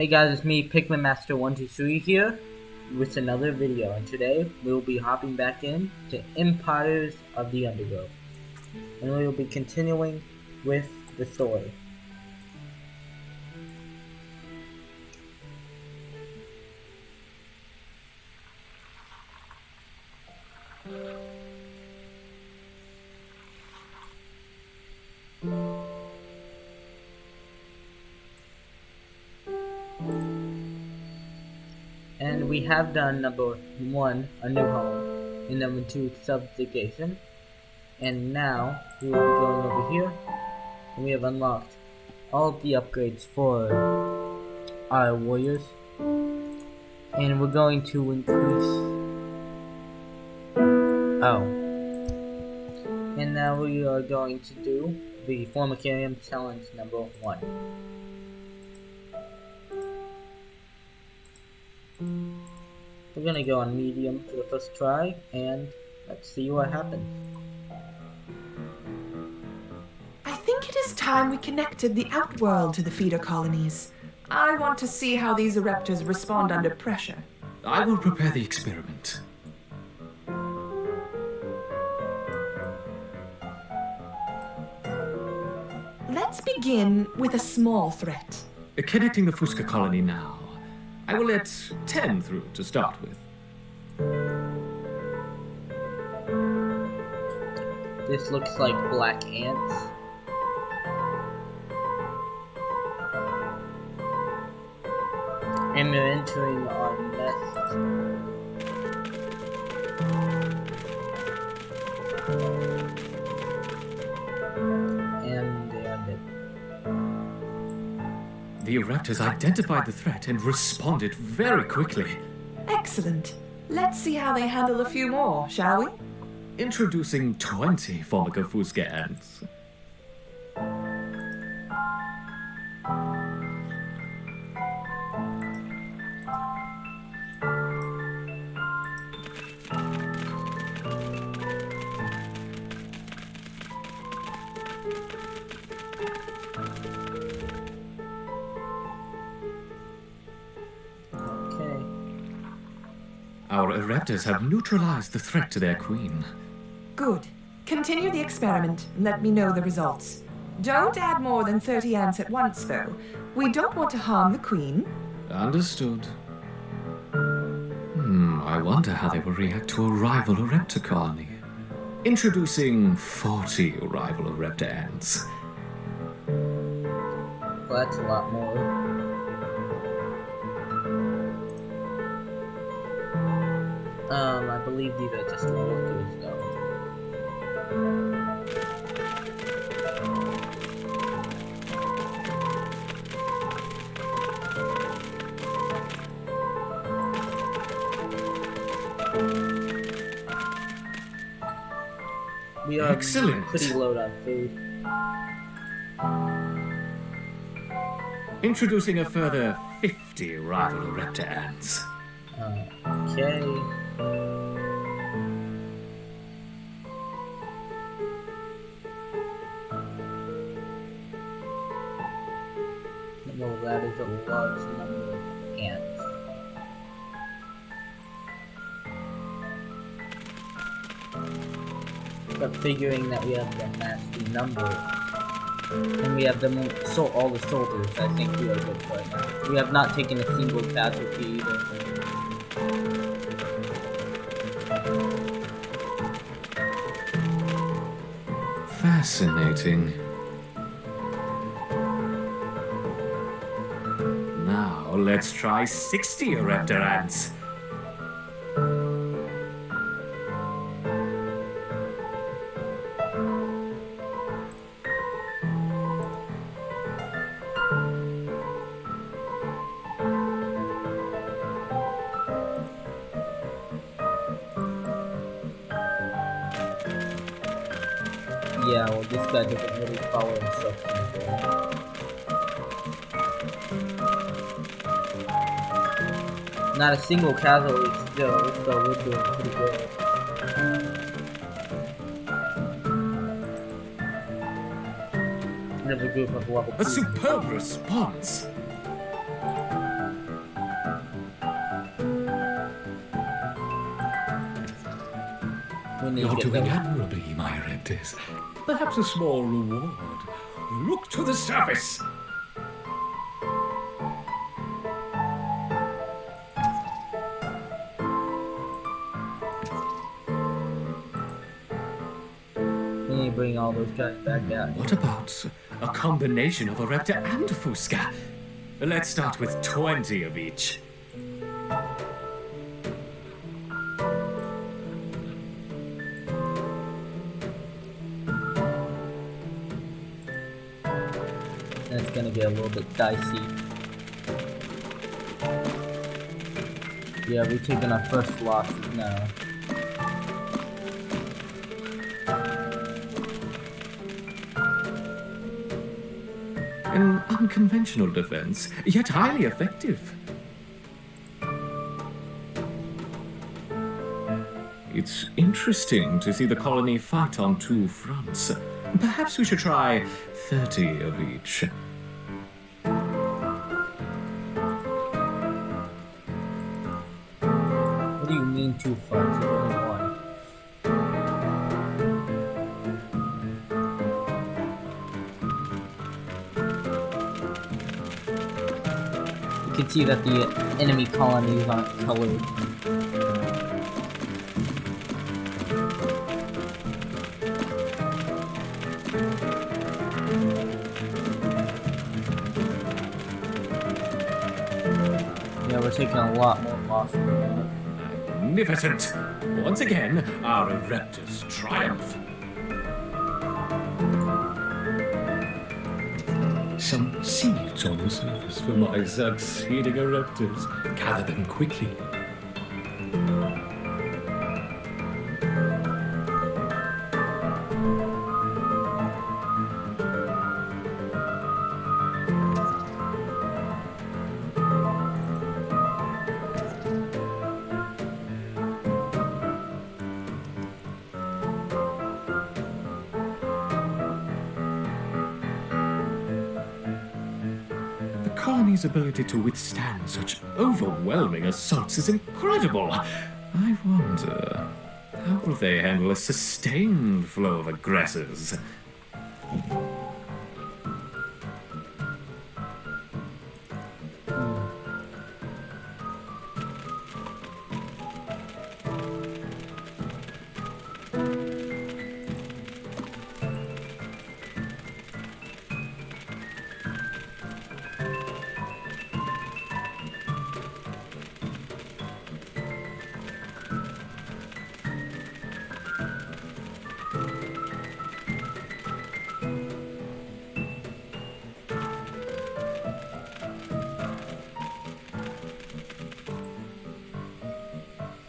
Hey guys, it's me, Pikmin Master 123 here with another video, and today we will be hopping back in to Empires of the Undergrowth, and we will be continuing with the story. And we have done number 1, A New Home, and number 2, Subjugation, and now we will be going over here, and we have unlocked all of the upgrades for our warriors, and we're going to increase... And now we are going to do the Formicarium Challenge number 1. We're gonna go on medium for the first try, and let's see what happens. I think it is time we connected the Outworld to the feeder colonies. I want to see how these Ereptors respond under pressure. I will prepare the experiment. Let's begin with a small threat. Connecting the Fusca colony now. I will let 10 through to start with. This looks like black ants. And they're entering our nest. And they are dead. The Ereptors identified the threat and responded very quickly. Excellent. Let's see how they handle a few more, shall we? Introducing 20 Formica Fusca ants. Our Ereptors have neutralized the threat to their queen. Good. Continue the experiment and let me know the results. Don't add more than 30 ants at once, though. We don't want to harm the queen. Understood. I wonder how they will react to a rival Ereptor colony. Introducing 40 rival Ereptor ants. Well, that's a lot more. I believe these are just workers, though. We are Excellent. Pretty low on food. Introducing a further 50 rival Ereptor ants. Okay. Well, that is a large number of ants. But figuring that we have the nasty number, and we have all the soldiers, I think we are good for it now. We have not taken a single casualty either. Fascinating. Now let's try 60 Ereptor ants. Yeah, well, this guy doesn't really follow instructions. Not a single casualty still, so we're doing pretty good. Another group of level 2. A superb response. we need You're to get doing those. admirably, my Reptis. Perhaps a small reward. Look to the surface. We need to bring all those guys back down. What about a combination of a Reptar and a Fusca? Let's start with 20 of each. And it's gonna get a little bit dicey. Yeah, we're taking our first losses now. An unconventional defense, yet highly effective. It's interesting to see the colony fight on two fronts. Perhaps we should try 30 of each. What do you mean two fronts? There's only one. You can see that the enemy colonies aren't colored. Yeah, we're taking a lot more losses now. Magnificent! Once again, our Ereptus triumph. Some seeds on the surface for my succeeding Ereptus. Gather them quickly. The colony's ability to withstand such overwhelming assaults is incredible. I wonder, how will they handle a sustained flow of aggressors?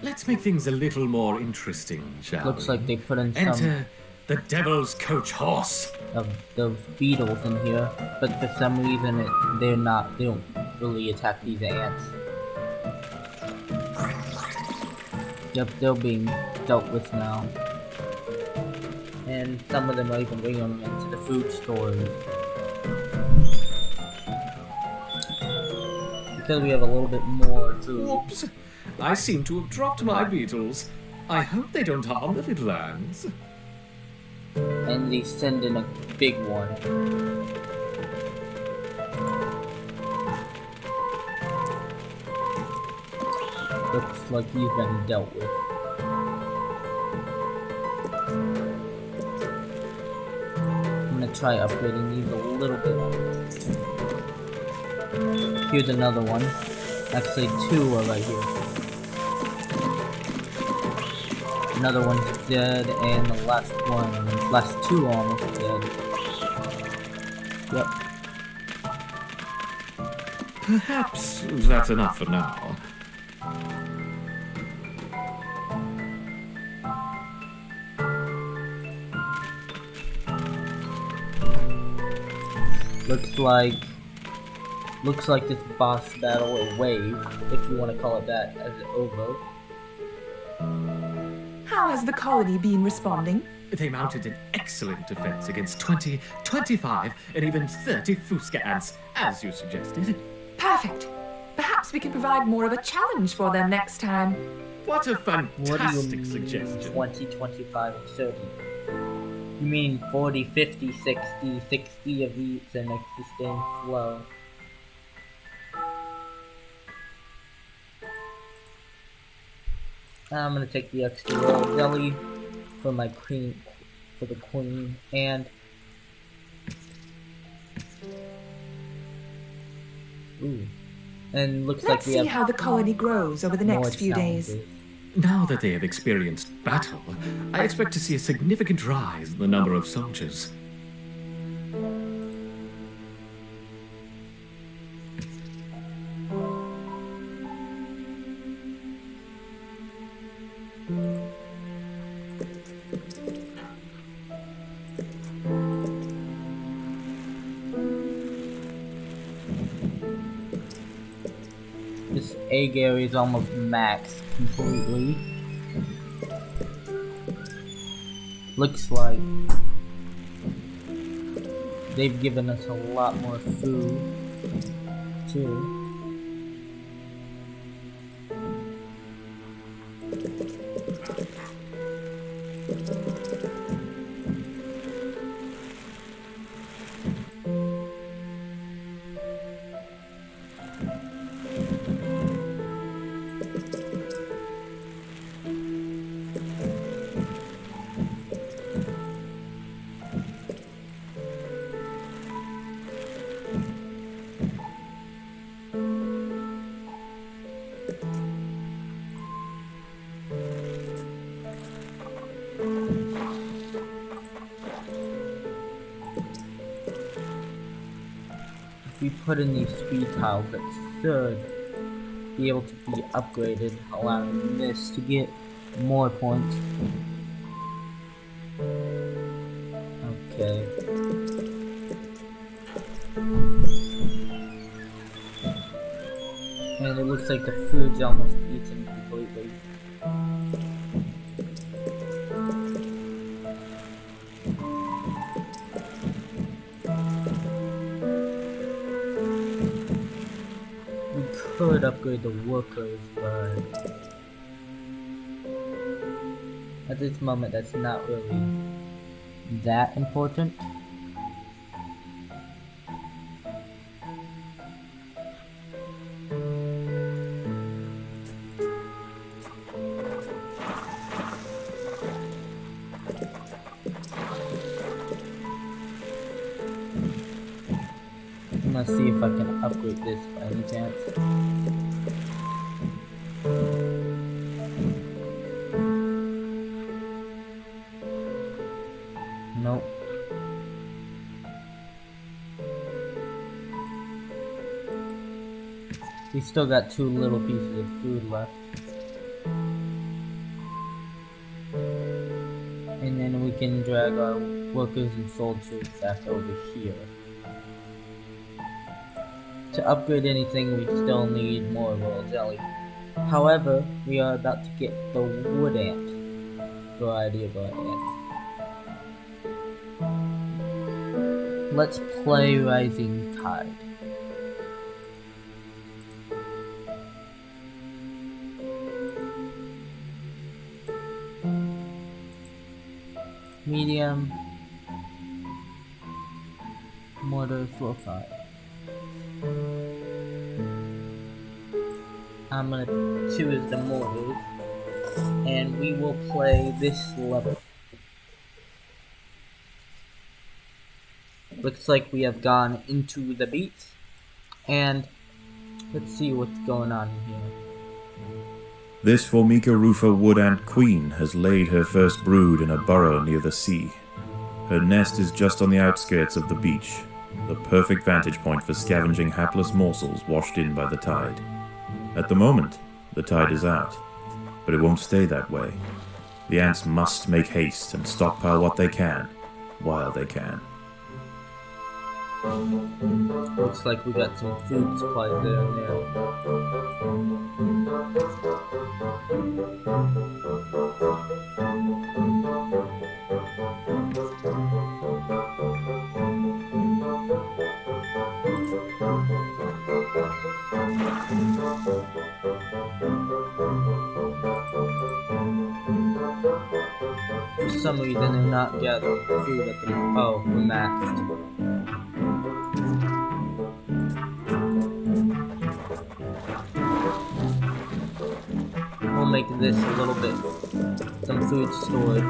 Let's make things a little more interesting, shall Looks we? like they put in some Enter the Devil's Coach Horse. of those beetles in here, but for some reason they don't really attack these ants. Yep, they're being dealt with now. And some of them are even bringing them into the food stores. Because we have a little bit more food. Whoops! I seem to have dropped my beetles. I hope they don't harm the little ants. And they send in a big one. Looks like he's been dealt with. I'm gonna try upgrading these a little bit. Here's another one. Actually, two are right here. Another one's dead, and the last two are almost dead. Yep. Perhaps that's enough for now. Looks like this boss battle or wave, if you want to call it that, is over. How has the colony been responding? They mounted an excellent defense against 20, 25, and even 30 Fusca ants, as you suggested. Perfect. Perhaps we can provide more of a challenge for them next time. What a What do you fantastic mean suggestion. 20, 25, and 30? You mean 40, 50, 60, 60 of each and a sustained flow. I'm gonna take the extra royal jelly for my queen, for the queen, and ooh, and looks like Let's we see have how the colony grows over the more next few days. challenges. Now that they have experienced battle, I expect to see a significant rise in the number of soldiers. This egg area is almost maxed completely. Looks like they've given us a lot more food too. If we put in these speed tiles, it should be able to be upgraded, allowing this to get more points. Okay. And it looks like the food's almost eaten completely. We could upgrade the workers, but at this moment that's not really that important. I'm gonna see if I can upgrade this by any chance. Nope. We still got 2 little pieces of food left. And then we can drag our workers and soldiers back over here. To upgrade anything, we still need more royal jelly. However, we are about to get the wood ant variety of our ant. Let's play Rising Tide. Medium, mortar, floor fire. I'm gonna choose the mortars, and we will play this level. Looks like we have gone into the beach, and let's see what's going on in here. This Formica rufa wood ant queen has laid her first brood in a burrow near the sea. Her nest is just on the outskirts of the beach, the perfect vantage point for scavenging hapless morsels washed in by the tide. At the moment, the tide is out, but it won't stay that way. The ants must make haste and stockpile what they can, while they can. Looks like we got some food supplies there and there. some reason they're not gathering food at the moment. Oh, we're maxed. We'll make this a little bit some food storage.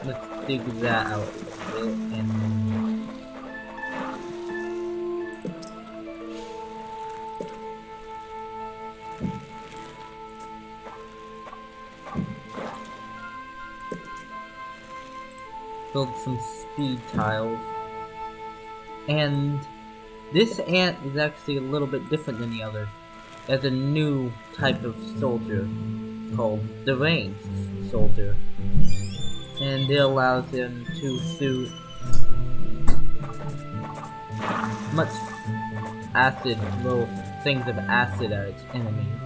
Let's dig that out a little bit and build some speed tiles. And this ant is actually a little bit different than the others. There's a new type of soldier called the ranged soldier. And it allows him to shoot much acid, little things of acid at its enemies.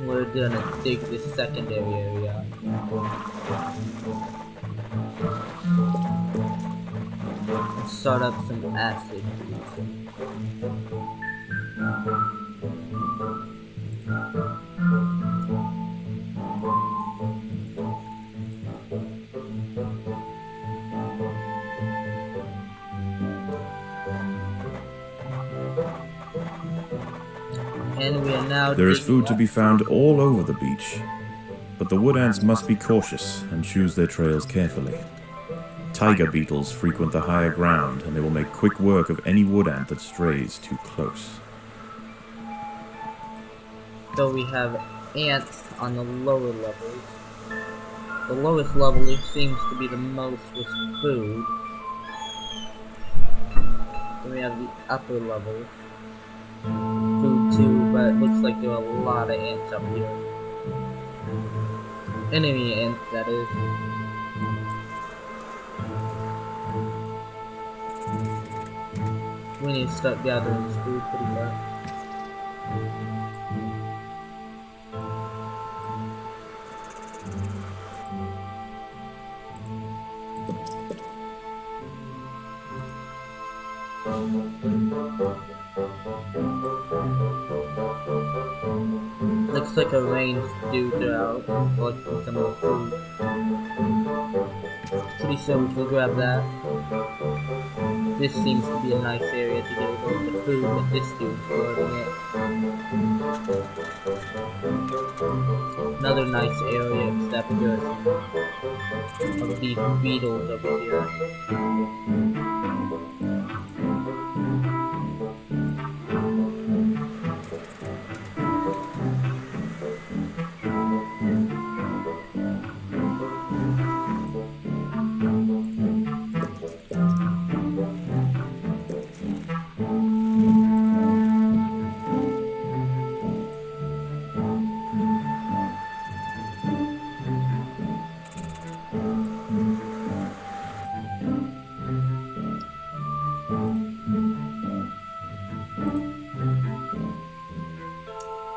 We're gonna dig this secondary area. And start up some acid producing. And we are now There is digging food to be found all over the beach, but the wood ants must be cautious and choose their trails carefully. Tiger beetles frequent the higher ground, and they will make quick work of any wood ant that strays too close. So we have ants on the lower levels. The lowest level seems to be the most with food. Then we have the upper level. Food too, but it looks like there are a lot of ants up here. Enemy ants, that is. We need to start gathering this food pretty fast. Looks like a ranged dude out collecting some of the food. Pretty sure we can grab that. This seems to be a nice area to get a little bit of food with this dude's guarding it. Another nice area except there's some of these beetles over here.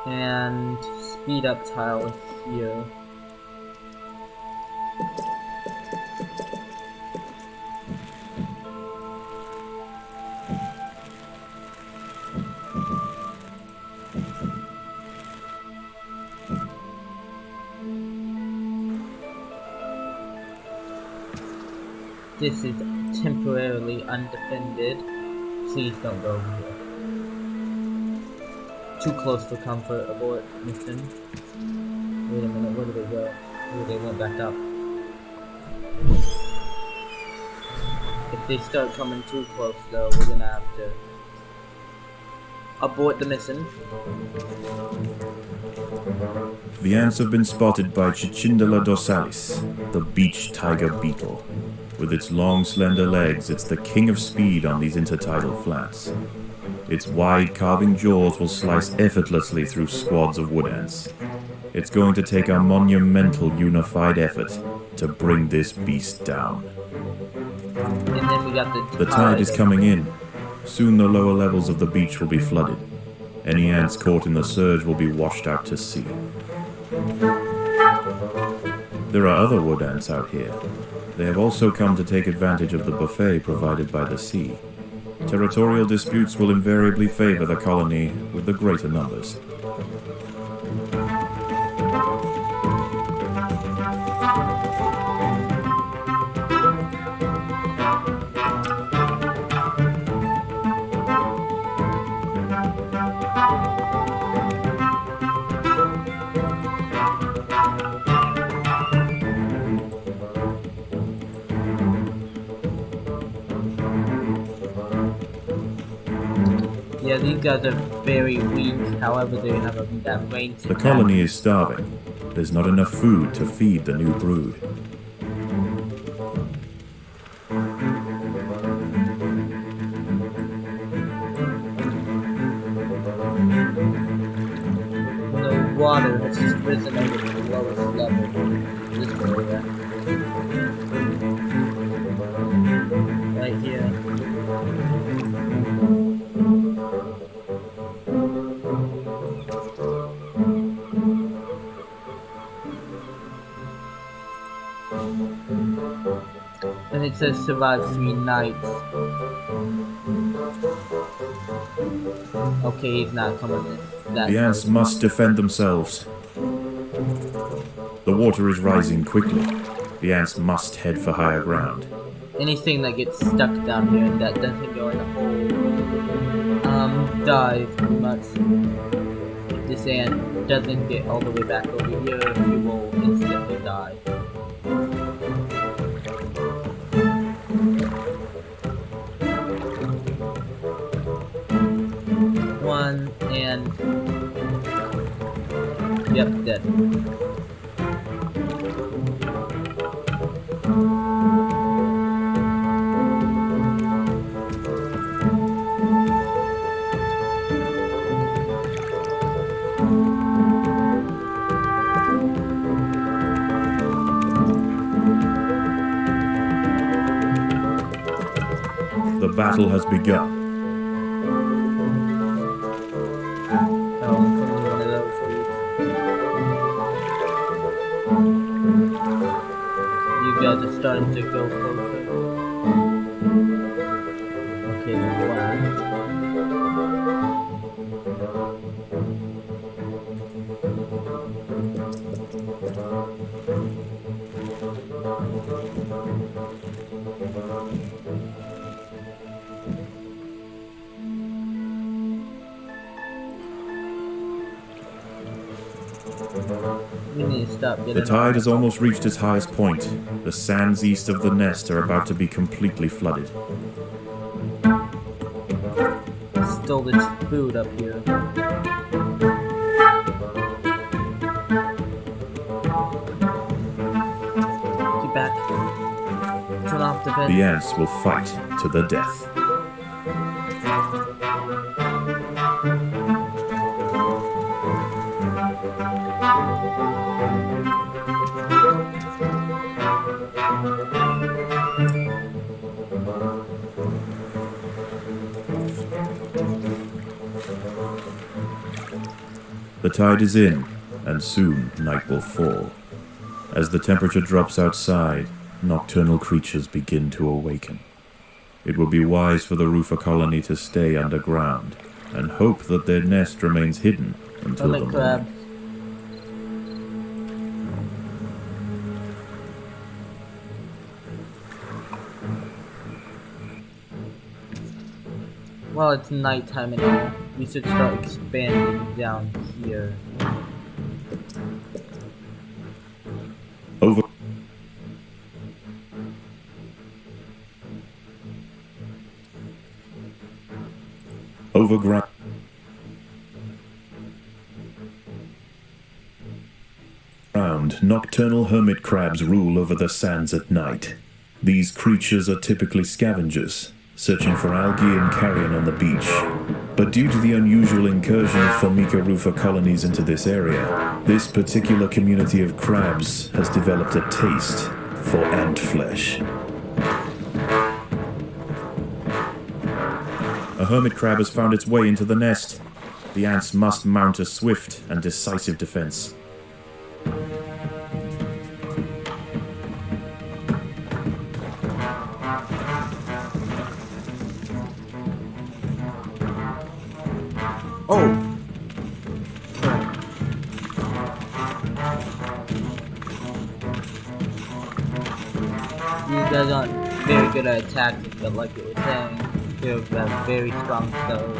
And speed up tile here. This is temporarily undefended. Please don't go here. Too close for comfort. Abort mission. Wait a minute, where did they go? Oh, they went back up. If they start coming too close though, we're gonna have to abort the mission. The ants have been spotted by Cicindela dorsalis, the beach tiger beetle. With its long, slender legs, it's the king of speed on these intertidal flats. Its wide, carving jaws will slice effortlessly through squads of wood ants. It's going to take a monumental unified effort to bring this beast down. And then we got The tide is coming in. Soon the lower levels of the beach will be flooded. Any ants caught in the surge will be washed out to sea. There are other wood ants out here. They have also come to take advantage of the buffet provided by the sea. Territorial disputes will invariably favor the colony with the greater numbers. Yeah, these guys are very weak, however they have that range. The colony is starving. There's not enough food to feed the new brood. The water has just risen over the lowest level. This area. Right here. And it says survive 3 nights. Okay, he's not coming in. The ants must defend themselves. The water is rising quickly. The ants must head for higher ground. Anything that gets stuck down here that doesn't go in a hole, dies pretty much. If this ant doesn't get all the way back over here, he will instantly die. One, and... Yep, dead. The battle has begun. You guys are starting to go closer. Okay, the last. We need to stop getting The tide has almost reached its highest point. The sands east of the nest are about to be completely flooded. stole this food up here. Get back. Turn off the vent. The ants will fight to the death. The tide is in, and soon night will fall. As the temperature drops outside, nocturnal creatures begin to awaken. It will be wise for the roofer colony to stay underground, and hope that their nest remains hidden until the Hermit morning. crab. Well, it's nighttime and we should start expanding down here. Over. Overground. nocturnal hermit crabs rule over the sands at night. These creatures are typically scavengers, searching for algae and carrion on the beach. But due to the unusual incursion of Formica rufa colonies into this area, this particular community of crabs has developed a taste for ant flesh. A hermit crab has found its way into the nest. The ants must mount a swift and decisive defense. Oh! These guys aren't very good at attacking, but like you were saying, they're very strong stoves.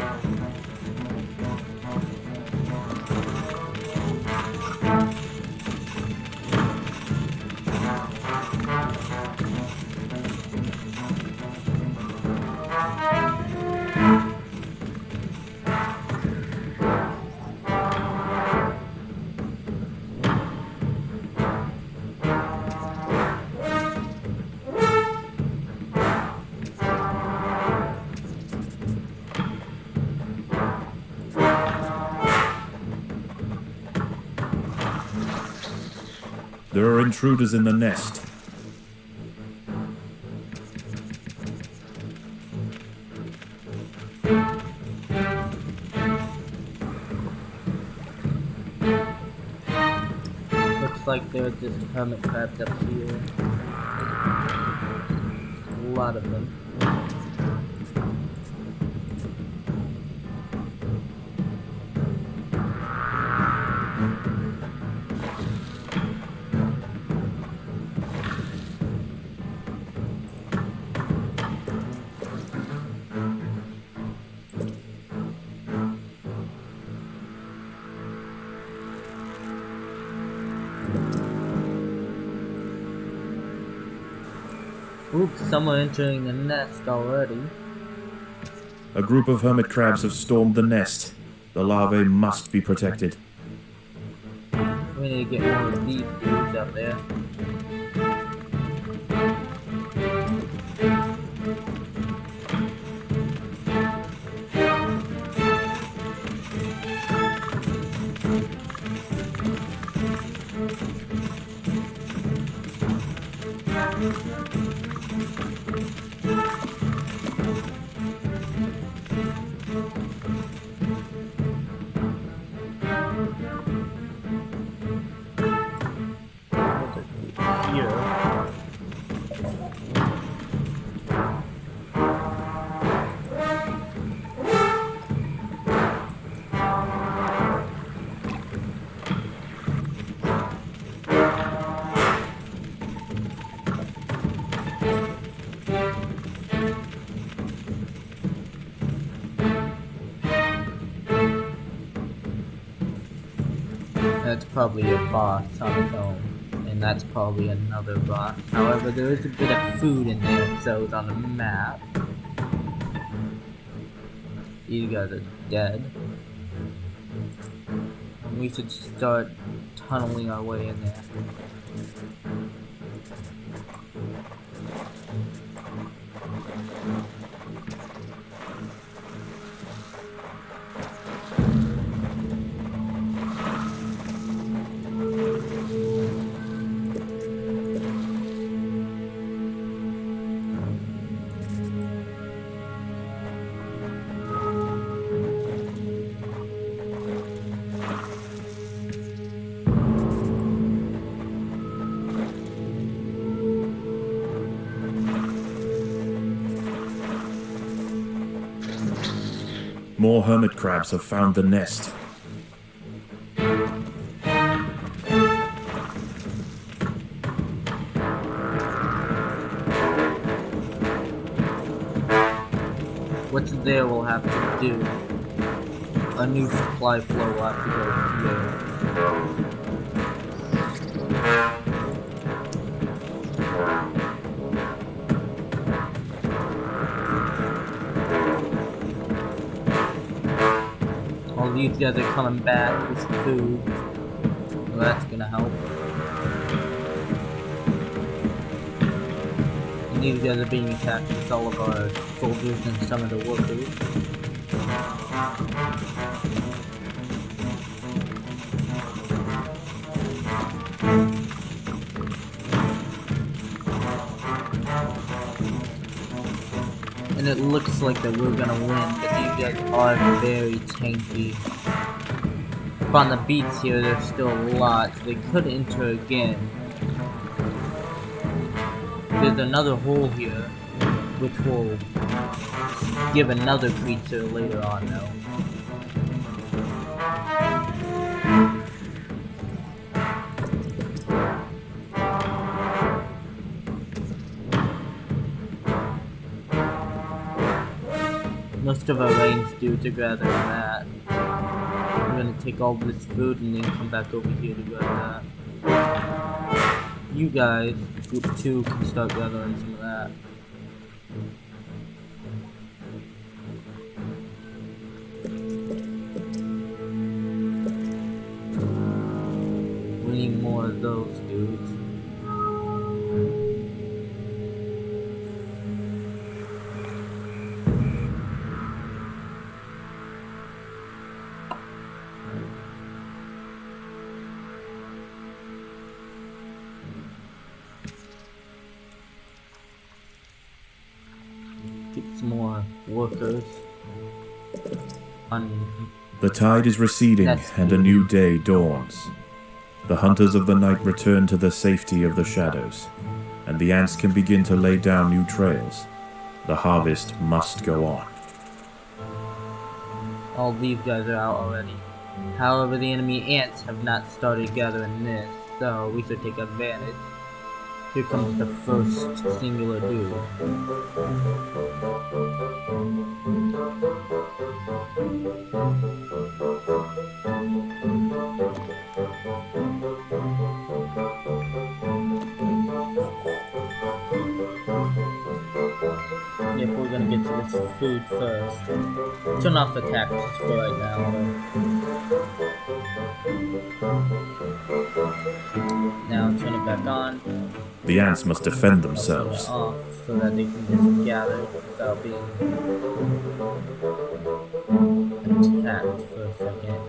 There are intruders in the nest. Looks like there are just hermit crabs up here. A lot of them. Oops, someone entering the nest already. A group of hermit crabs have stormed the nest. The larvae must be protected. We need to get more of these dudes up there. That's probably a boss on its own, and that's probably another boss. However, there is a bit of food in there, so it's on the map. These guys are dead. And we should start tunneling our way in there. More hermit crabs have found the nest. What's there we'll have to do. A new supply flow will have to go here. All these guys are coming back with food. So that's gonna help. these guys are being attacked with all of our soldiers and some of the workers. And it looks like that we're gonna win, but these guys are very tanky. Up on the beats here, there's still a lot, so they could enter again. There's another hole here, which will give another creature later on though. Most of our range dudes are gathering that. I'm gonna take all this food and then come back over here to grab that. You guys, group 2, can start gathering some of that. We need more of those dudes. Get some more workers on. The tide is receding and a new day dawns. The hunters of the night return to the safety of the shadows, and the ants can begin to lay down new trails. The harvest must go on. All these guys are out already. However, the enemy ants have not started gathering this, so we should take advantage. Here comes the first singular dude. Yep, we're gonna get to this food first. Turn off the cactus for right now. Now turn it back on. The ants must defend themselves. Off so that they can just gather without being attacked for a second.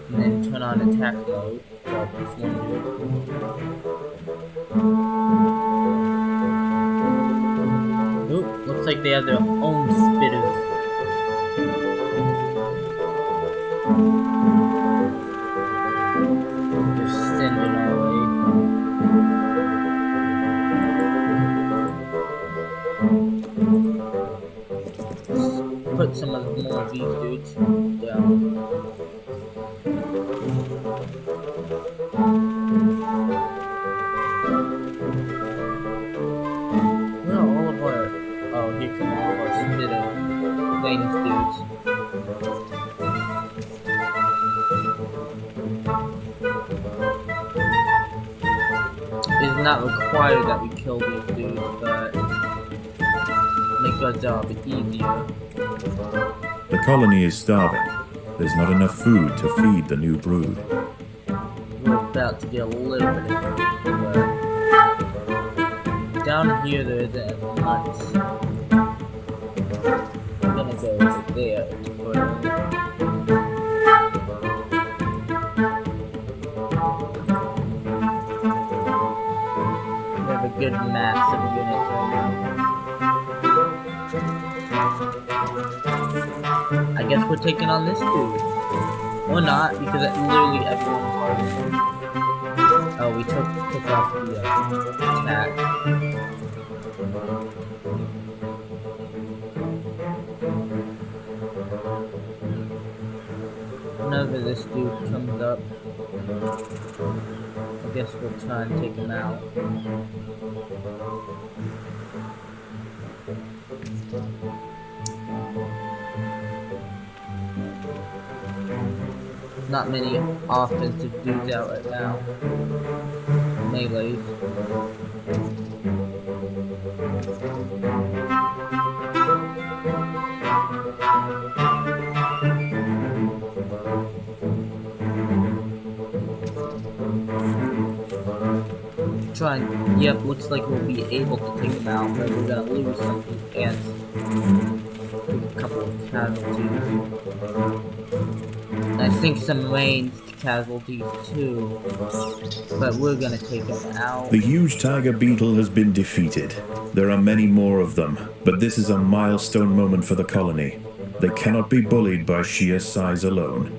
And then turn on attack mode. Grab this one dude. Oop, looks like they have their own spitters. They're sending our way. Put some of more of these dudes down. Well, all of our... Oh, here come all of our spitter lanes dudes. It is not required that we kill these dudes, but make our job easier. The colony is starving. There's not enough food to feed the new brood. We're about to get a little bit of food, but down here there isn't as much. I'm gonna go over there first. We have a good mass of units right now. I guess we're taking on this dude. Or not, because literally everyone's harvesting. Oh, we took off the attack. Whenever this dude comes up, I guess we'll try and take him out. Not many offensive dudes out right now. Melees. try and, yep, looks like we'll be able to take them out, but we're gonna lose some of these ants. A couple of casualties. I think some ranged casualties too, but we're gonna take them out. The huge tiger beetle has been defeated. There are many more of them, but this is a milestone moment for the colony. They cannot be bullied by sheer size alone.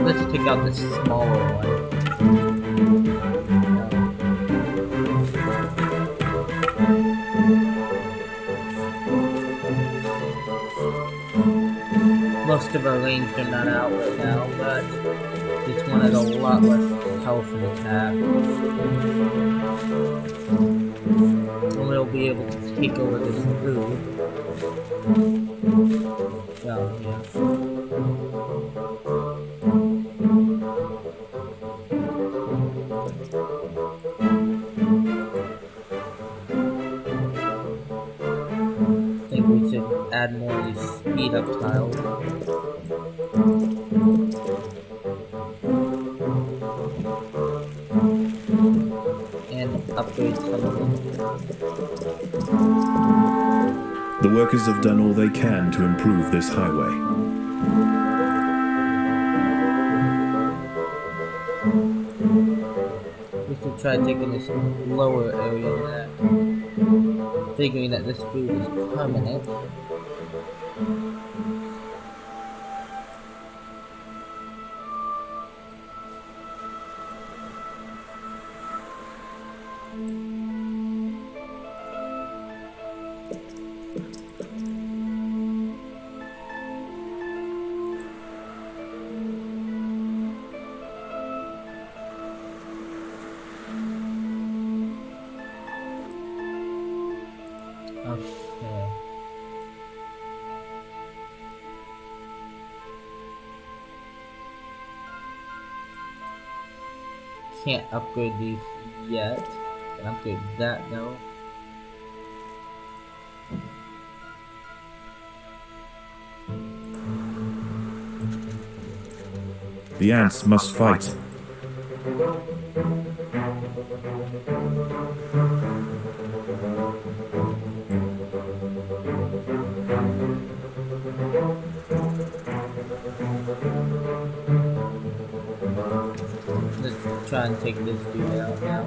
Let's take out the smaller one. Most of our range are not out right now, but this one has a lot less health and attack. And we'll be able to take over this food. Down here. I think we should add more of these speed up tiles. And upgrade some of them. The workers have done all they can to improve this highway. We should try taking this lower area back. Figuring that this food is permanent. Okay. Can't upgrade these yet. Can upgrade that though. The ants must fight. Let's try and take this dude out now.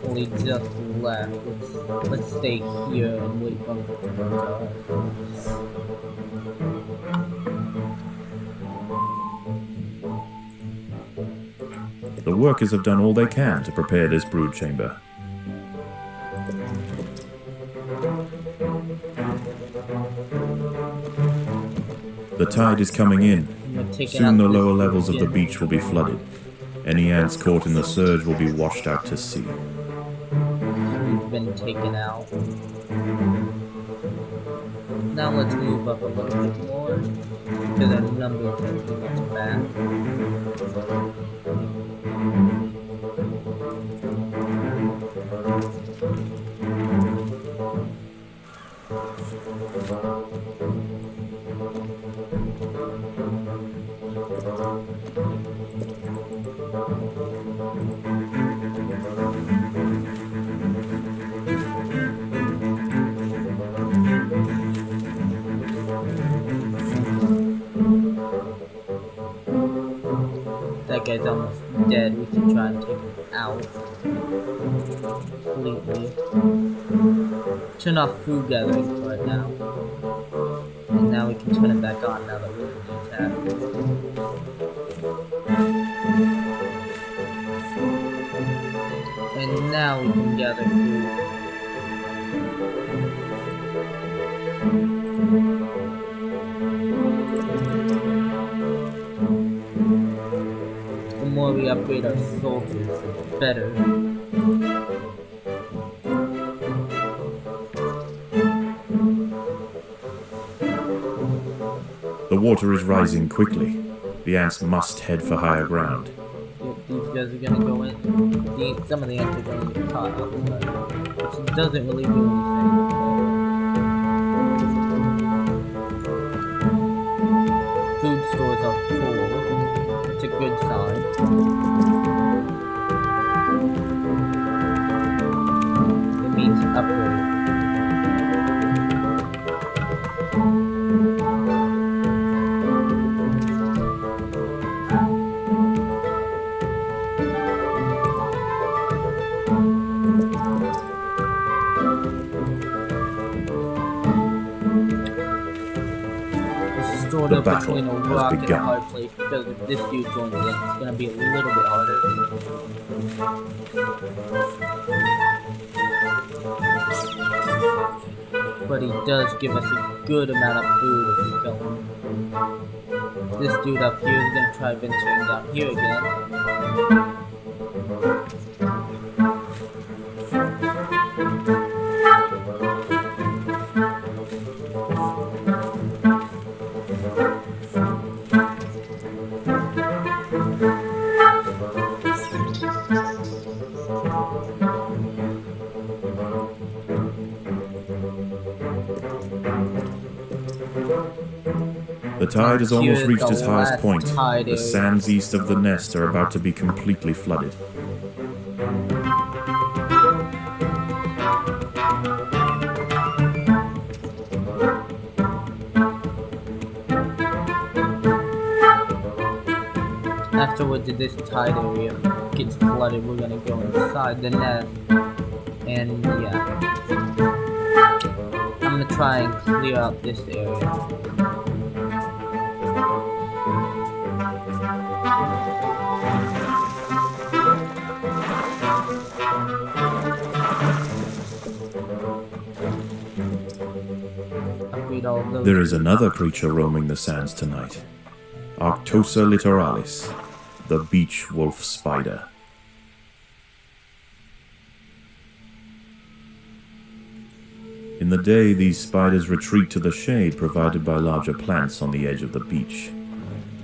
Only just left. Let's stay here and wait for him to come to us. The workers have done all they can to prepare this brood chamber. The tide is coming in. Soon the lower levels of the beach will be flooded. Any ants caught in the surge will be washed out to sea. We've been taken out. Now let's move up a little bit more, because our numbers are too much back. That guy's almost dead. We should try and take him out completely. Turn off food gathering for right now. And now we can turn it back on now that we're in the attack. And now we can gather food. The more we upgrade our soldiers, the better. The water is rising quickly. The ants must head for higher ground. These guys are gonna go in. Some of the ants are gonna get caught outside, which doesn't really do anything. Food stores are full. It's a good sign. It means upgrade. Sort The of battle between a has rock and a begun. hard place, because if this dude joins in, it's gonna be a little bit harder. But he does give us a good amount of food if we kill him. This dude up here is gonna try venturing down here again. The tide has almost Here's reached the its highest last point. tide The area. sands east of the nest are about to be completely flooded. Afterwards, if this tide area gets flooded, we're gonna go inside the nest. And yeah. I'm gonna try and clear out this area. Upgrade all of those. There is another creature roaming the sands tonight. Arctosa littoralis, the beach wolf spider. In the day, these spiders retreat to the shade provided by larger plants on the edge of the beach.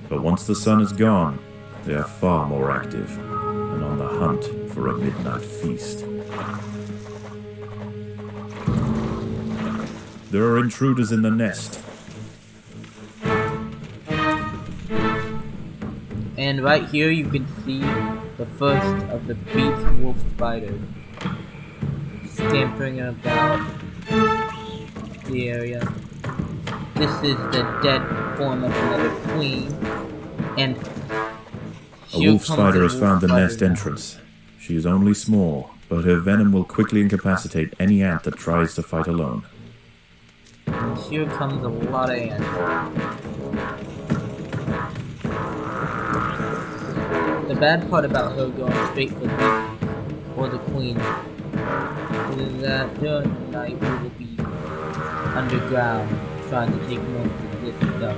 But once the sun is gone, they are far more active and on the hunt for a midnight feast. There are intruders in the nest. And right here you can see the first of the beach wolf spiders scampering about the area. This is the dead form of another queen, and A wolf spider has found the nest entrance. She is only small, but her venom will quickly incapacitate any ant that tries to fight alone. And here comes a lot of ants. The bad part about her going straight for the queen is that during the night we will be underground trying to take most of this stuff.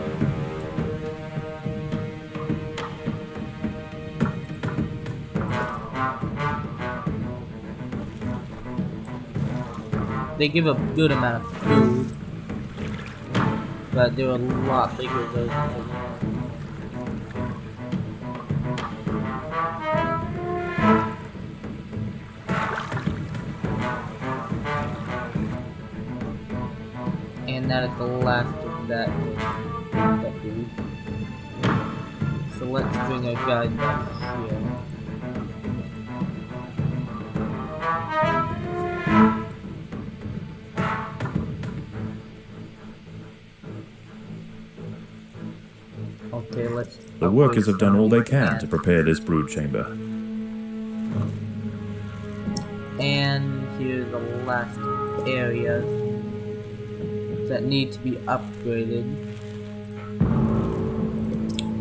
They give a good amount of food, but they're a lot bigger than those. And that is the last of that dude. So let's bring our guide back here. Okay, let's... The workers have done all they can to prepare this brood chamber. And here's the last areas that need to be upgraded.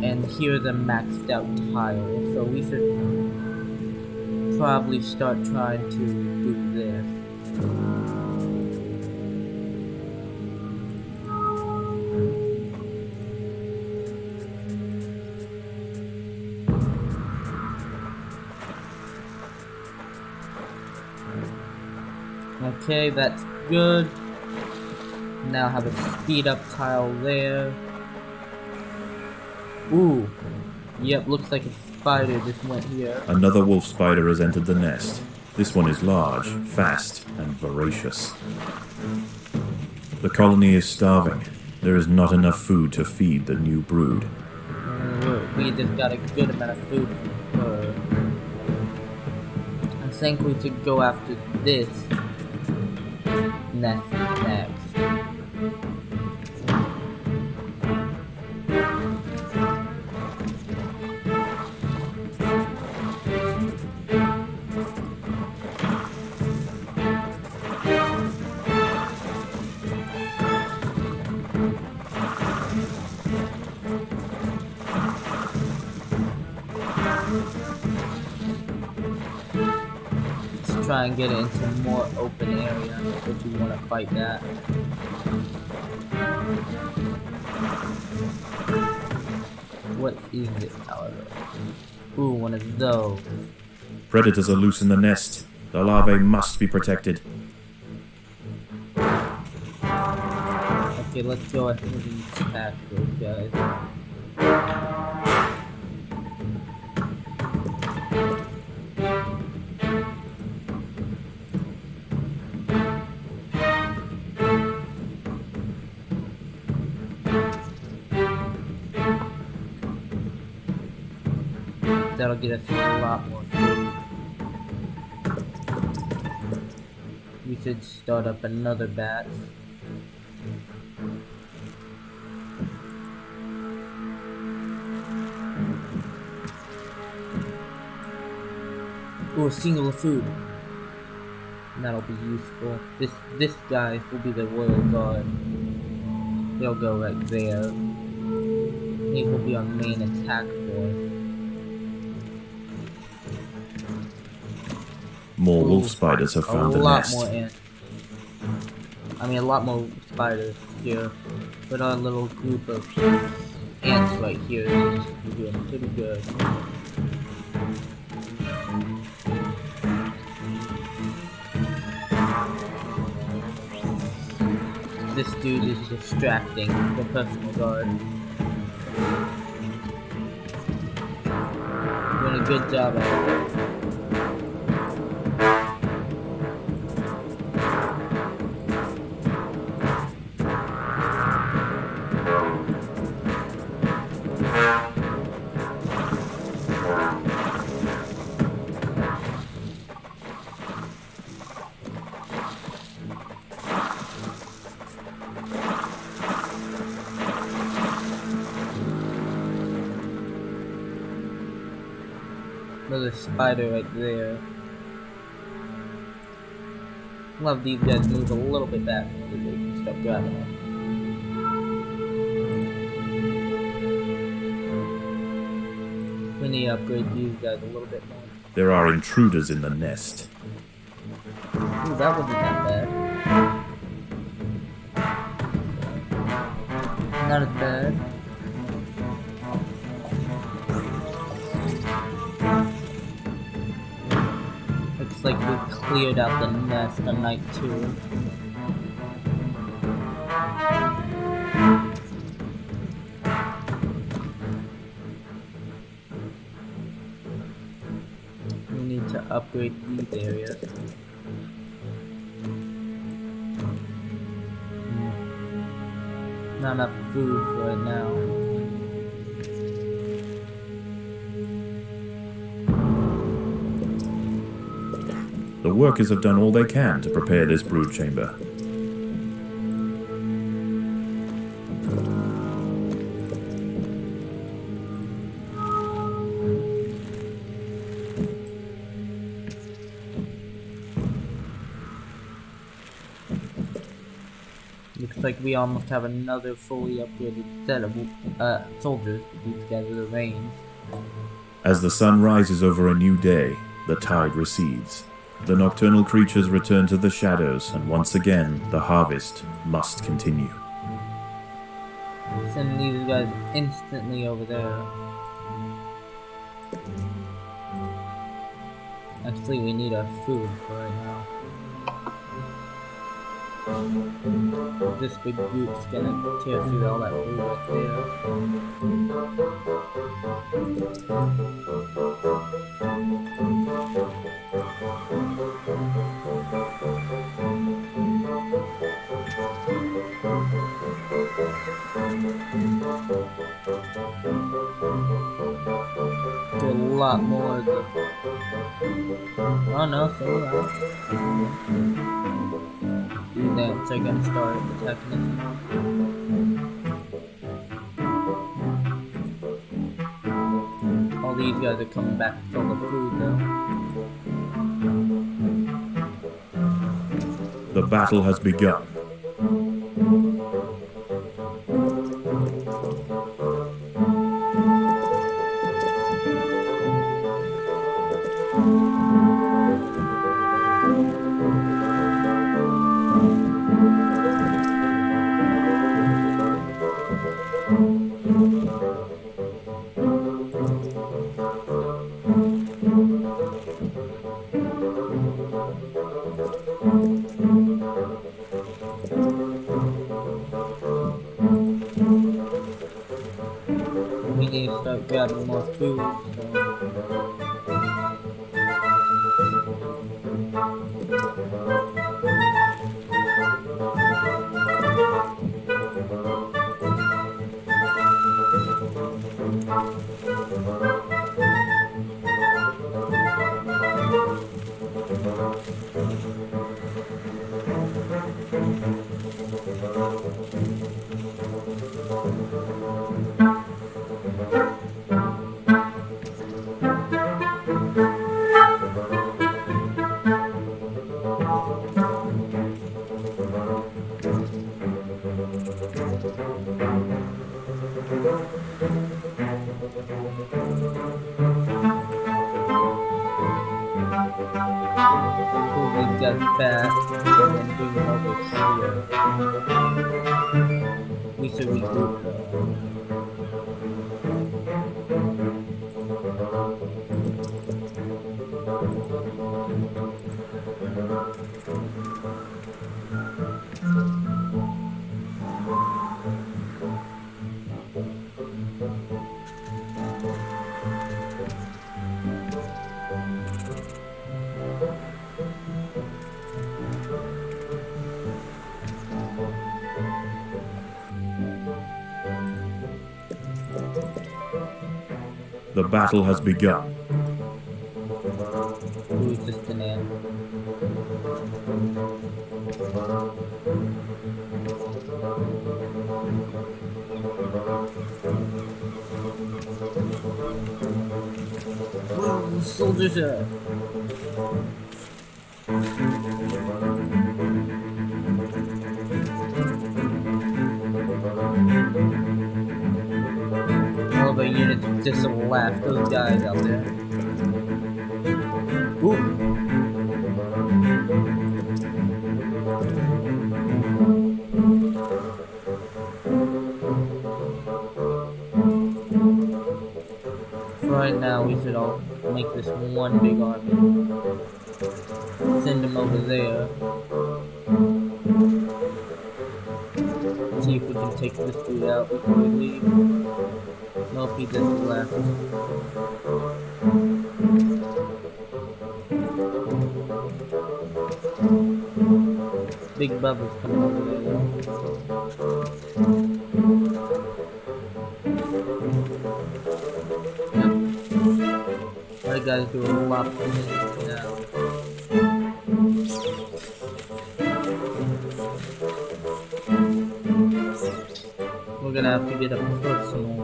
And here's a maxed out tile, so we should probably start trying to do this. Okay, that's good. Now have a speed up tile there. Ooh. Yep, looks like it's spider just went here. Another wolf spider has entered the nest. This one is large, fast, and voracious. The colony is starving. There is not enough food to feed the new brood. We just got a good amount of food for her. I think we should go after this nest next. Let's try and get it into a more open area if we want to fight that. What is it, however? Ooh, one of those. Predators are loose in the nest. The larvae must be protected. Okay, let's go ahead and attack those guys. That'll get us a lot more food. We should start up another bat. Ooh, a single food. That'll be useful. This guy will be the royal guard. They'll go right there. These will be our main attack force. More wolf spiders have found the nest. A lot more ants. I mean, a lot more spiders here. But our little group of ants right here seems to be doing pretty good. This dude is distracting the personal guard. Doing a good job at it. Another spider right there. Love these guys move a little bit back so they can start grabbing it. We need to upgrade these guys a little bit more. There are intruders in the nest. Ooh, that wasn't that bad. Not as bad. Looks like we cleared out the nest on night 2. We need to upgrade these areas. Not enough food for it now. The workers have done all they can to prepare this brood chamber. Looks like we almost have another fully upgraded set of soldiers. These guys are the reins. As the sun rises over a new day, the tide recedes. The nocturnal creatures return to the shadows, and once again, the harvest must continue. Send these guys instantly over there. Actually, we need our food for right now. This big group's gonna tear through all that food right there. A lot more of the... Oh no, so right. These ants are gonna start attacking us now. All these guys are coming back full of food though. The battle has begun. We need to start grabbing more food, so... Pull these guys back and then bring them over here. We should regroup though. The battle has begun. Who's just an ant? Whoa, soldiers are... All of our units just left those guys out there. Ooh. Right now we should all make this one big army. Send them over there. See if we can take this dude out before we leave. Nope, he just left. Big Bubba's coming over there though. Yep. I gotta do a lot more things now. We're gonna have to get a personal,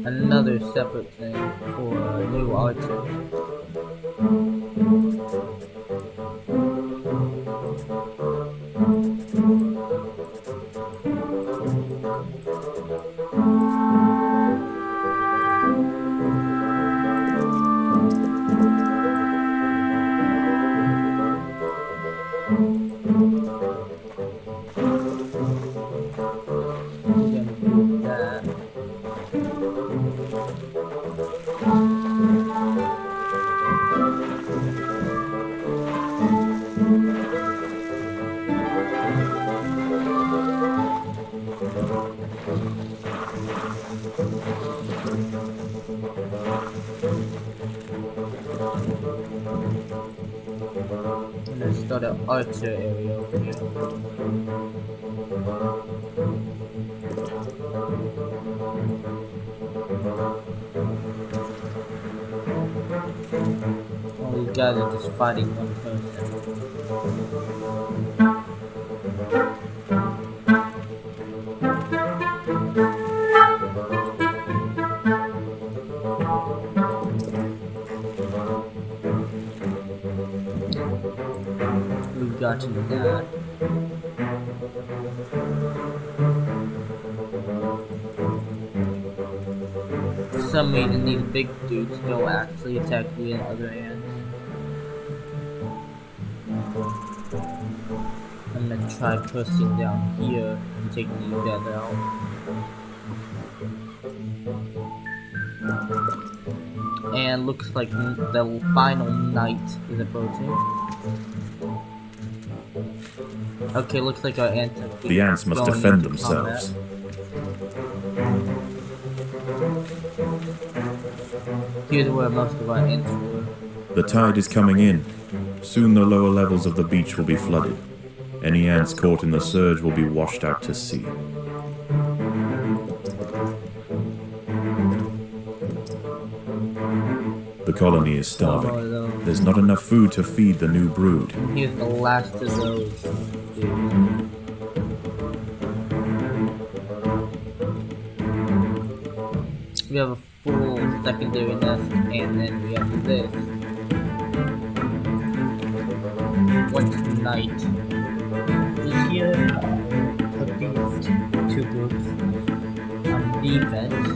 another separate thing for a new archer. And let's start an archer area over here. All these guys are just fighting one person. We've gotten that. For some reason, these big dudes don't actually attack the other ants. I'm gonna try pressing down here and taking these guys out. And looks like the final night is approaching. Okay, looks like our ants are The ants must going defend into themselves. combat. Here's where most of our ants were. The tide is coming in. Soon the lower levels of the beach will be flooded. Any ants caught in the surge will be washed out to sea. The colony is starving. There's not enough food to feed the new brood. Here's the last of those. We have a full secondary nest, and then we have this. Once night is here, put these two groups on defense.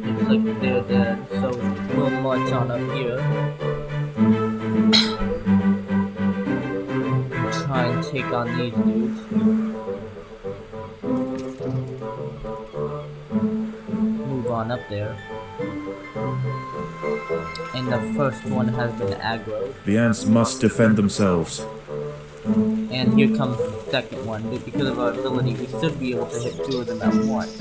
Looks like they're dead, so we'll march on up here. Try and take on these dudes. Move on up there. And the first one has been aggroed. The ants must defend themselves. And here comes the second one. But because of our ability, we should be able to hit two of them at once.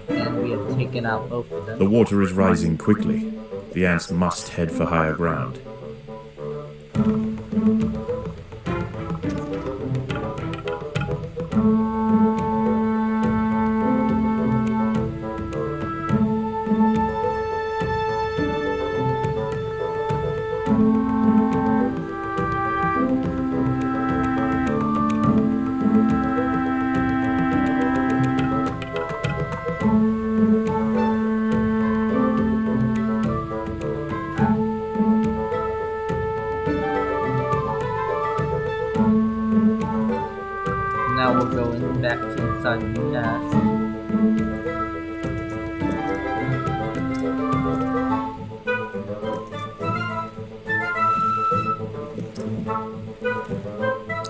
And we have taken out both of them. The water is rising quickly. The ants must head for higher ground. Now we're going back to inside the nest.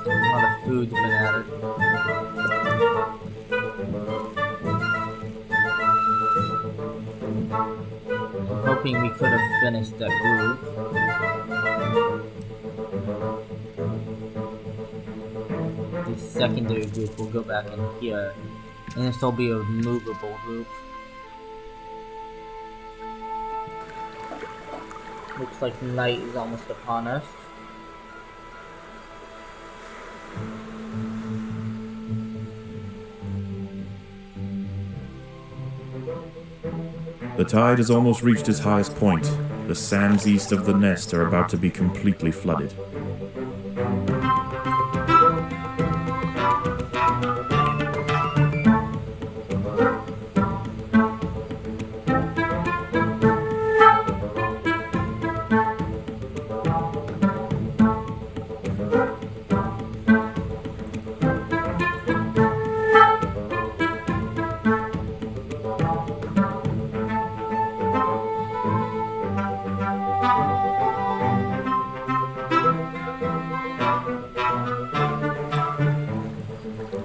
A lot of food's been added. I'm hoping we could have finished that group. The secondary group will go back in here, and this will be a movable group. Looks like night is almost upon us. The tide has almost reached its highest point. The sands east of the nest are about to be completely flooded.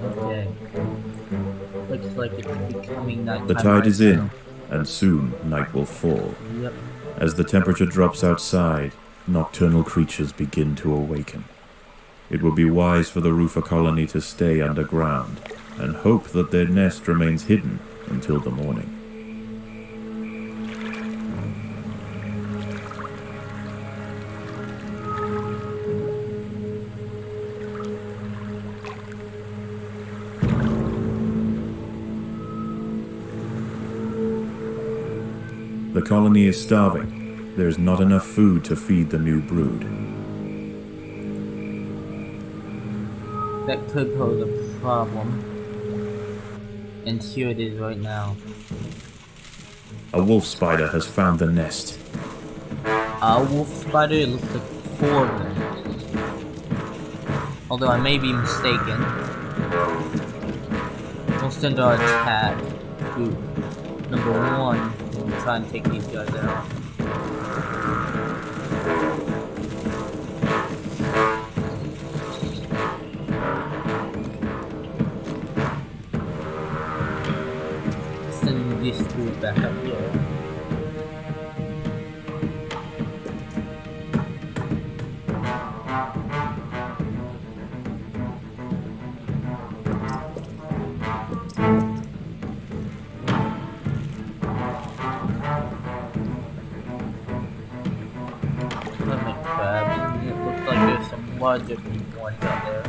Okay. Looks like it's becoming nighttime. The tide is in. and soon night will fall. Yep. As the temperature drops outside, nocturnal creatures begin to awaken. It would be wise for the roofer colony to stay underground and hope that their nest remains hidden until the morning. The colony is starving. There is not enough food to feed the new brood. That could pose a problem. And here it is right now. A wolf spider has found the nest. A wolf spider? It looks like 4 of them. Although I may be mistaken. We'll send our attack group number 1 and try and take these guys out. Send this group back up here. Hermit crabs. It looks like there's some larger ones out there.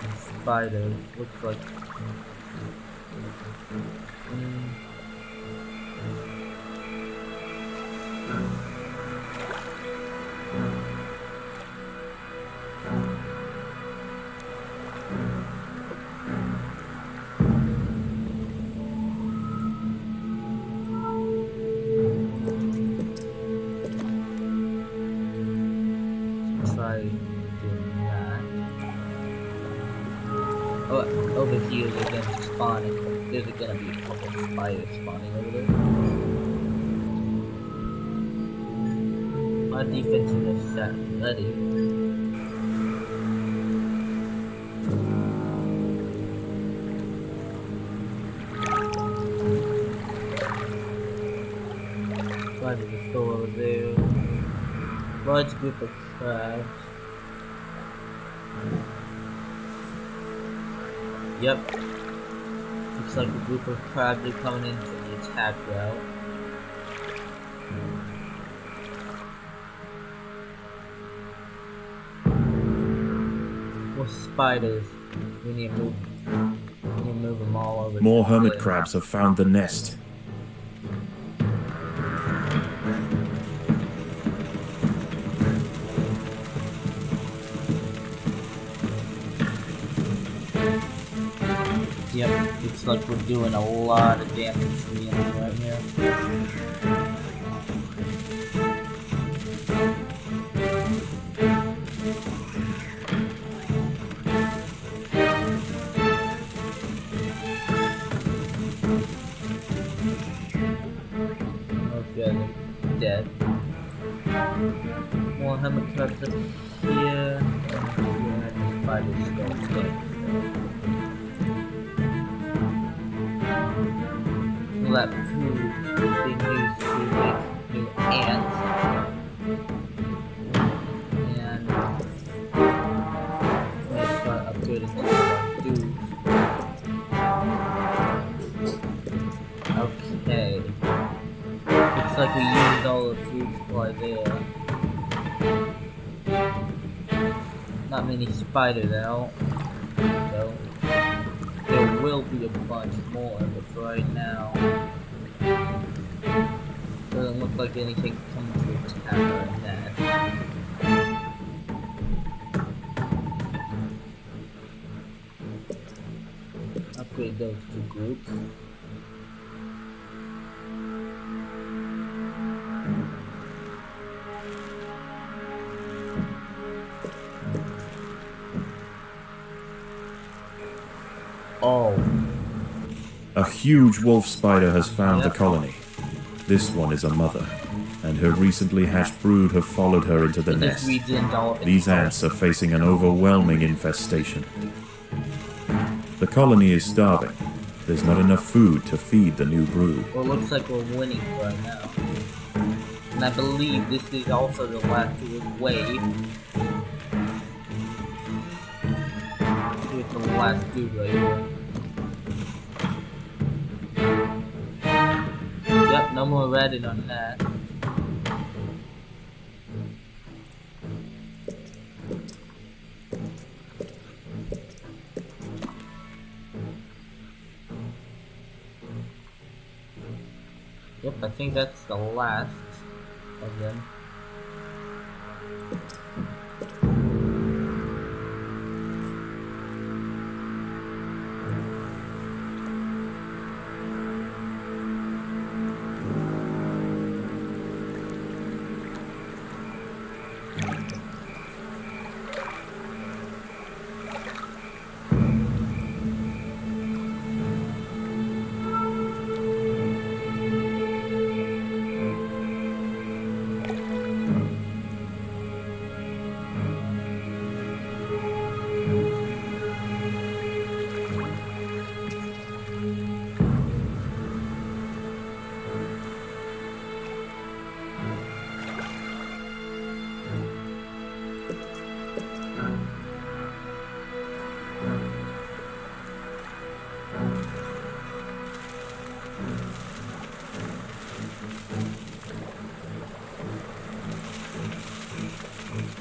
And spiders. Looks like. Try doing that. Oh, over here they're gonna be spawning. There's gonna be a couple of spiders spawning over there. My defensive is set ready. Try to restore over there. Large group of crabs. Yep. Looks like a group of crabs are coming in from the attack route. More spiders. We need to move them all over. More hermit crabs have found the nest. Yep, looks like we're doing a lot of damage to the enemy right here. Those guys are dead. More hermit crabs up here. And the spiders still stay. That food being used to make new ants. And let's start upgrading some of our dudes. Okay. Looks like we used all the food supply there. Not many spiders out. So there will be a bunch more, but for right now, doesn't look like anything's coming to attack our nest. Upgrade those 2 groups. Oh. A huge wolf spider has found the colony. This one is a mother, and her recently hatched brood have followed her into the nest. These ants are facing an overwhelming infestation. The colony is starving. There's not enough food to feed the new brood. Well, it looks like we're winning right now. And I believe this is also the last wave. Here's the last dude right here. Yep, no more Reddit on that. Yep, I think that's the last of them.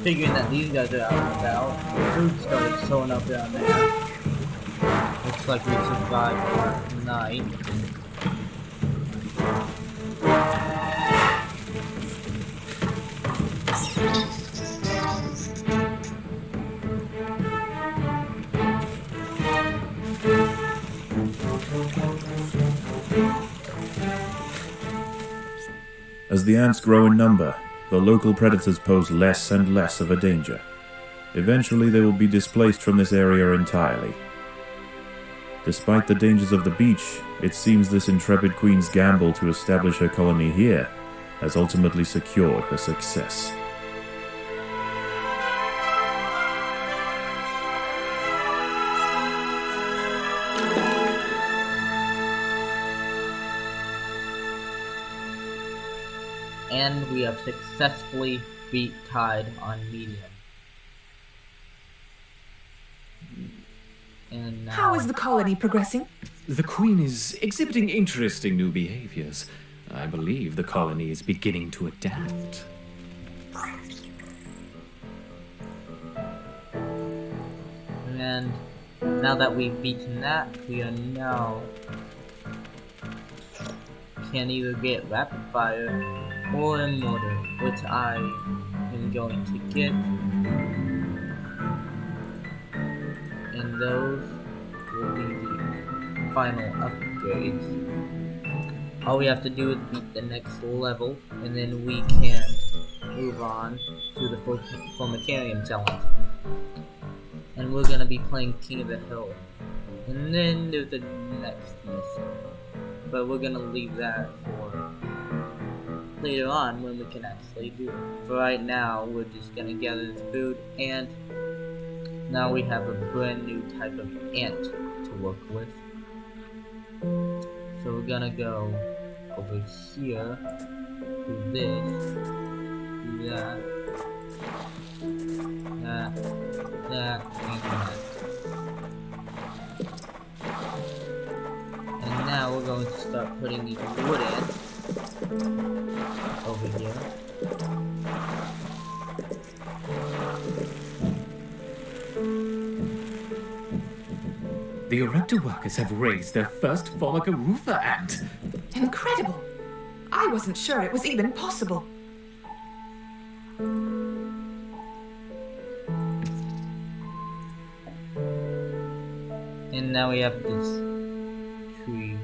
Figuring that these guys are out and about, the food started showing up down there. Looks like we survived the night. As the ants grow in number, the local predators pose less and less of a danger. Eventually they will be displaced from this area entirely. Despite the dangers of the beach, it seems this intrepid queen's gamble to establish her colony here has ultimately secured her success. And we have successfully beat Tide on medium. And now... How is the colony progressing? The Queen is exhibiting interesting new behaviors. I believe the colony is beginning to adapt. And now that we've beaten that, we are now can either get rapid fire or immortal, which I am going to get. And those will be the final upgrades. All we have to do is beat the next level, and then we can move on to the Formicarium challenge. And we're gonna be playing King of the Hill. And then there's the next mission. But we're gonna leave that for later on when we can actually do it. For right now, we're just gonna gather the food, and now we have a brand new type of ant to work with. So we're gonna go over here, do this, do that, that, and that. And now we're going to start putting these wood ants over here. The Erector workers have raised their first Formica Rufa ant. Incredible! I wasn't sure it was even possible. And now we have this tree.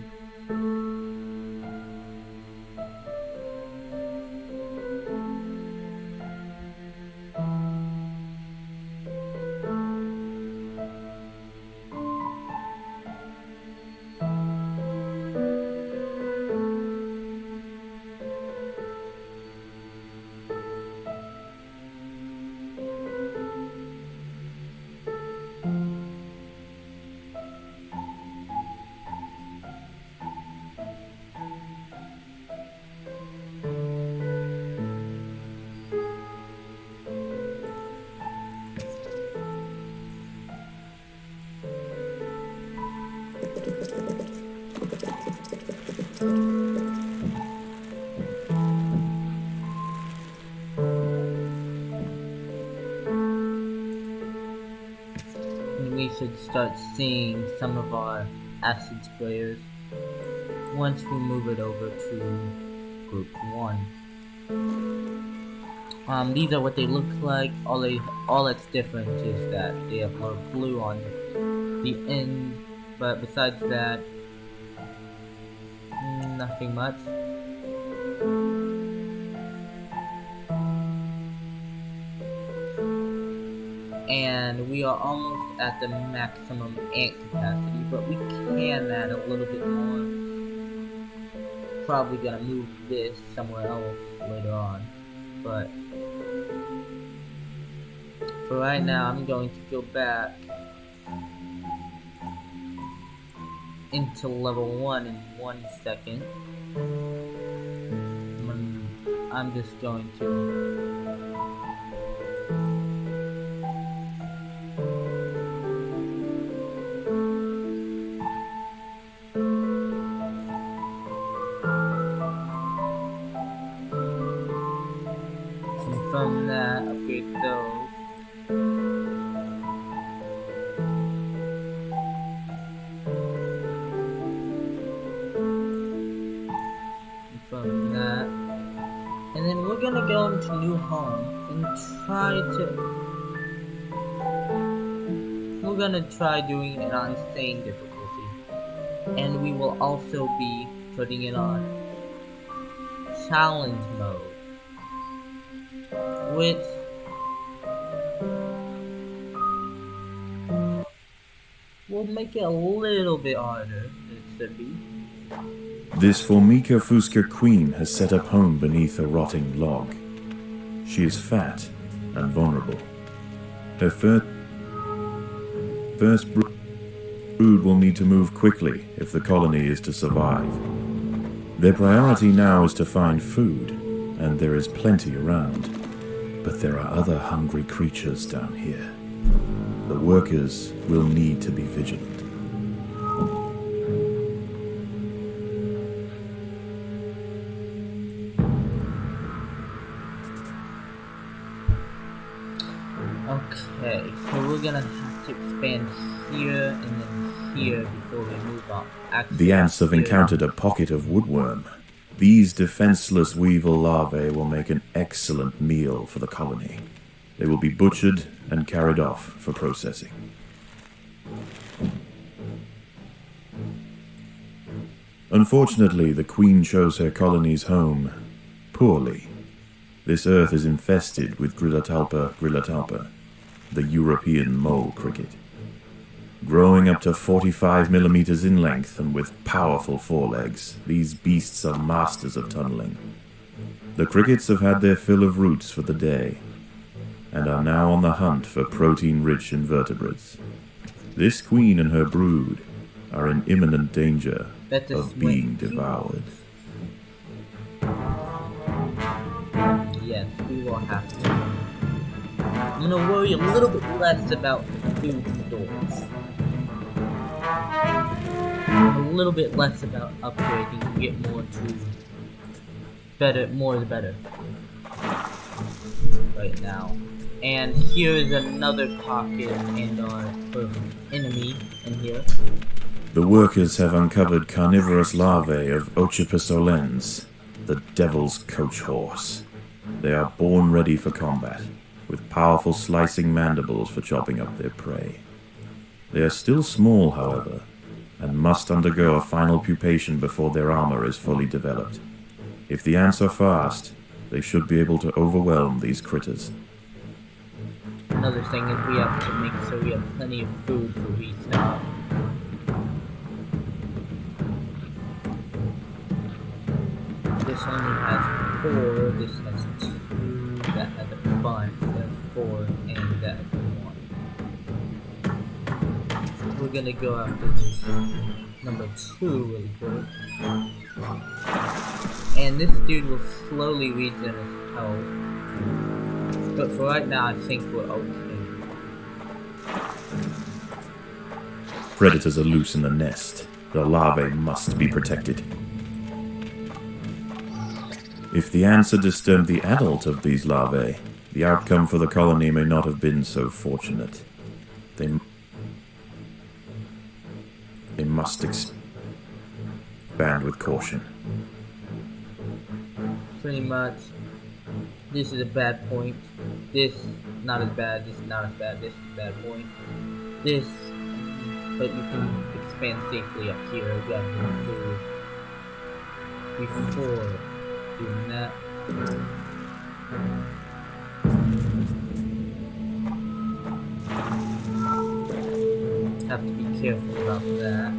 should start seeing some of our acid sprayers once we move it over to Group 1. These are what they look like. All that's different is that they have more blue on the end, but besides that, nothing much. And we are almost at the maximum ant capacity, but we can add a little bit more. Probably gonna move this somewhere else later on, but for right now I'm going to go back into level 1 in 1 second. I'm just going to from that upgrade those. From that, and then we're gonna go into new home and we're gonna try doing it on insane difficulty, and we will also be putting it on challenge mode, which will make it a little bit harder than it should be. This Formica fusca queen has set up home beneath a rotting log. She is fat and vulnerable. Her first brood will need to move quickly if the colony is to survive. Their priority now is to find food, and there is plenty around. But there are other hungry creatures down here. The workers will need to be vigilant. Okay, so we're gonna have to expand here and then here before we move on. The ants have encountered a pocket of woodworm. These defenseless weevil larvae will make an excellent meal for the colony. They will be butchered and carried off for processing. Unfortunately, the queen chose her colony's home poorly. This earth is infested with Grillotalpa grillotalpa, the European mole cricket. Growing up to 45 millimeters in length and with powerful forelegs, these beasts are masters of tunneling. The crickets have had their fill of roots for the day, and are now on the hunt for protein-rich invertebrates. This queen and her brood are in imminent danger of being devoured. Yes, we will have to. I'm gonna worry a little bit less about food stores. A little bit less about upgrading to get more to better, more is better right now. And here is another pocket and our first enemy in here. The workers have uncovered carnivorous larvae of Ochiposolens, the devil's coach horse. They are born ready for combat, with powerful slicing mandibles for chopping up their prey. They are still small, however, and must undergo a final pupation before their armor is fully developed. If the ants are fast, they should be able to overwhelm these critters. Another thing is we have to make sure we have plenty of food for restock. This only has 4, this has 2, that has a bunch, that has 4, and that has 1. We're gonna go after this number 2 really quick. And this dude will slowly regen his health. But for right now, I think we're okay. Predators are loose in the nest. The larvae must be protected. If the ants had disturbed the adult of these larvae, the outcome for the colony may not have been so fortunate. They must expand with caution. Pretty much. This is a bad point. This not as bad. This is not as bad. This is a bad point. This, but you can expand safely up here. We got more food before doing that. Have to be careful about that.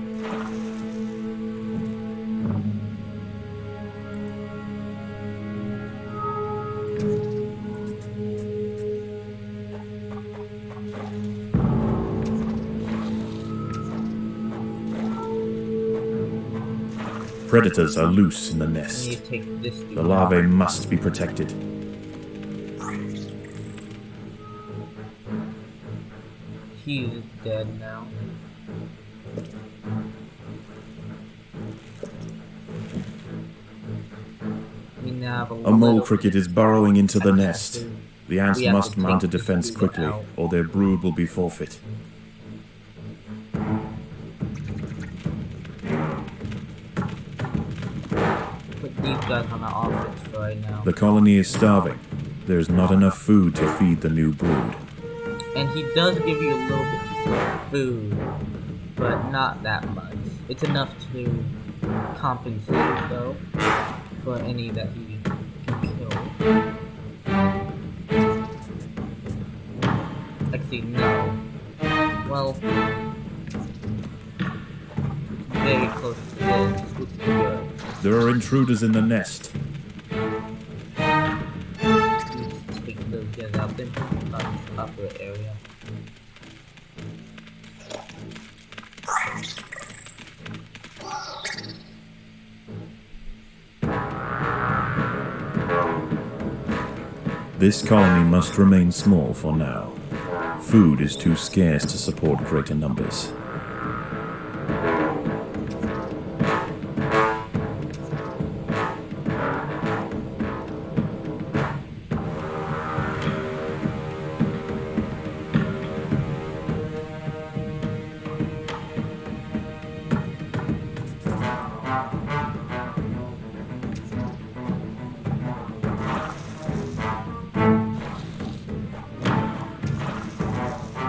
Predators are loose in the And nest. you take this dude The larvae out. must be protected. He's dead now. We now have A little mole cricket is burrowing into the nest. food. The ants We have must to mount a take this defense dude quickly, out. or their brood will be forfeit. Put these guys on the offense for right now. The colony is starving. There's not enough food to feed the new brood. And he does give you a little bit of food, but not that much. It's enough to compensate, though, for any that he can kill. Actually, no. Well, very close to this, which is good. There are intruders in the nest. Let's take those guys out there, not this upper area. This colony must remain small for now. Food is too scarce to support greater numbers.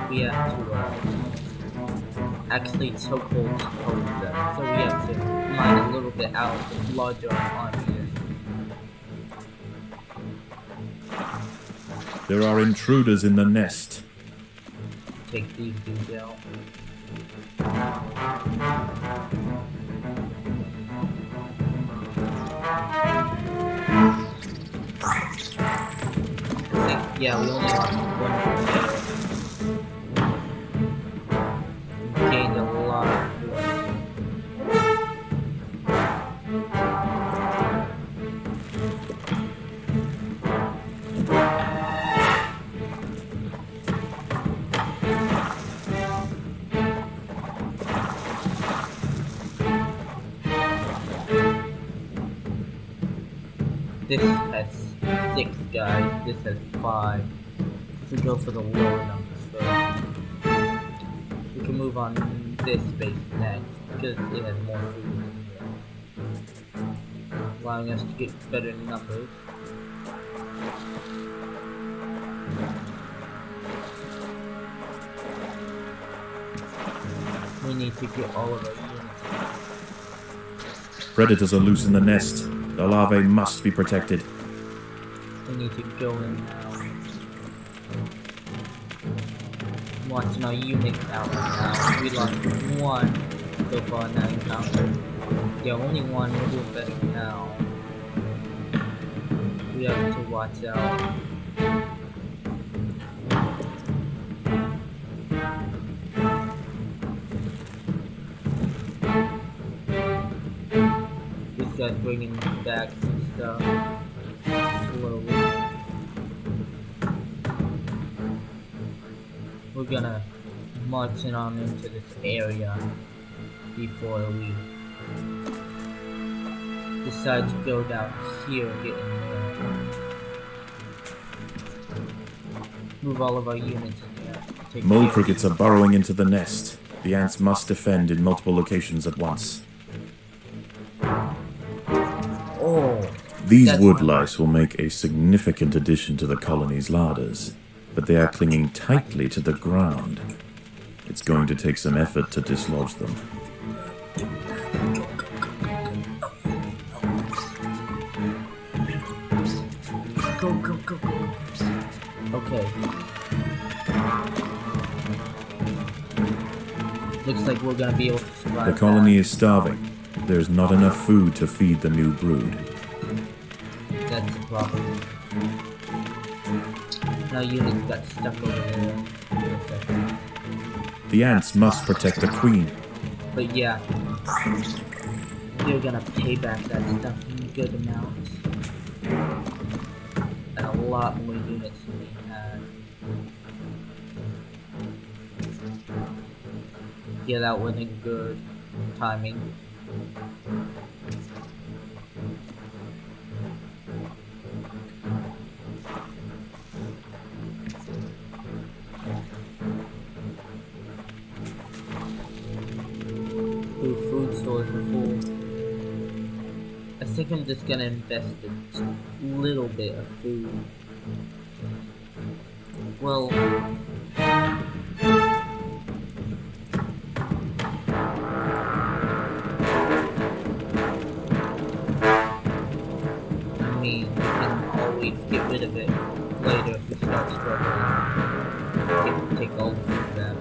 We have to actually chokehold hold them, so we have to mine a little bit out the larger army is. There are intruders in the nest. Take these dudes out. Yeah, we only lost one player. We gained a lot of food. This has 6 guys, this has 5. If we go for the lower numbers first, we can move on this base next, because it has more food in here, allowing us to get better numbers. We need to get all of our units. Predators are loose in the nest. The larvae must be protected. We need to go in now. Watching our unit count now. We lost 1 so far in that encounter. Yeah, only 1. We're doing better now. We have to watch out. This guy's bringing back some stuff slowly. We're gonna march in on into this area before we decide to go down here and get in there. Move all of our units in there. Take Mole care. crickets are burrowing into the nest. The ants must defend in multiple locations at once. Oh, These that's wood not- lice will make a significant addition to the colony's larders, but they are clinging tightly to the ground. It's going to take some effort to dislodge them. Go, go, go, go. Okay. Looks like we're gonna be able to survive. The colony is starving. There's not enough food to feed the new brood. That's the problem. Now units got stuck over there. For a second. The ants must protect the queen. But yeah, they're gonna pay back that stuff in good amounts. And a lot more units than we had. Yeah, that wasn't good timing. Ooh, food stores are full. I think I'm just gonna invest a little bit of food. Well, I mean, we can always get rid of it later if we start struggling. Take all the food back.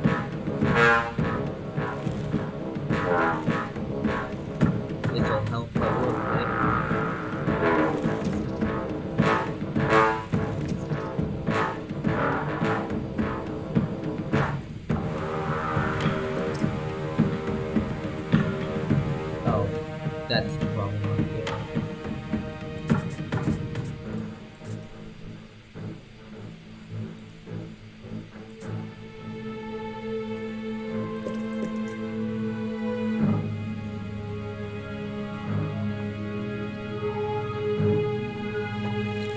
This'll help a little bit. Oh, that's the problem right there.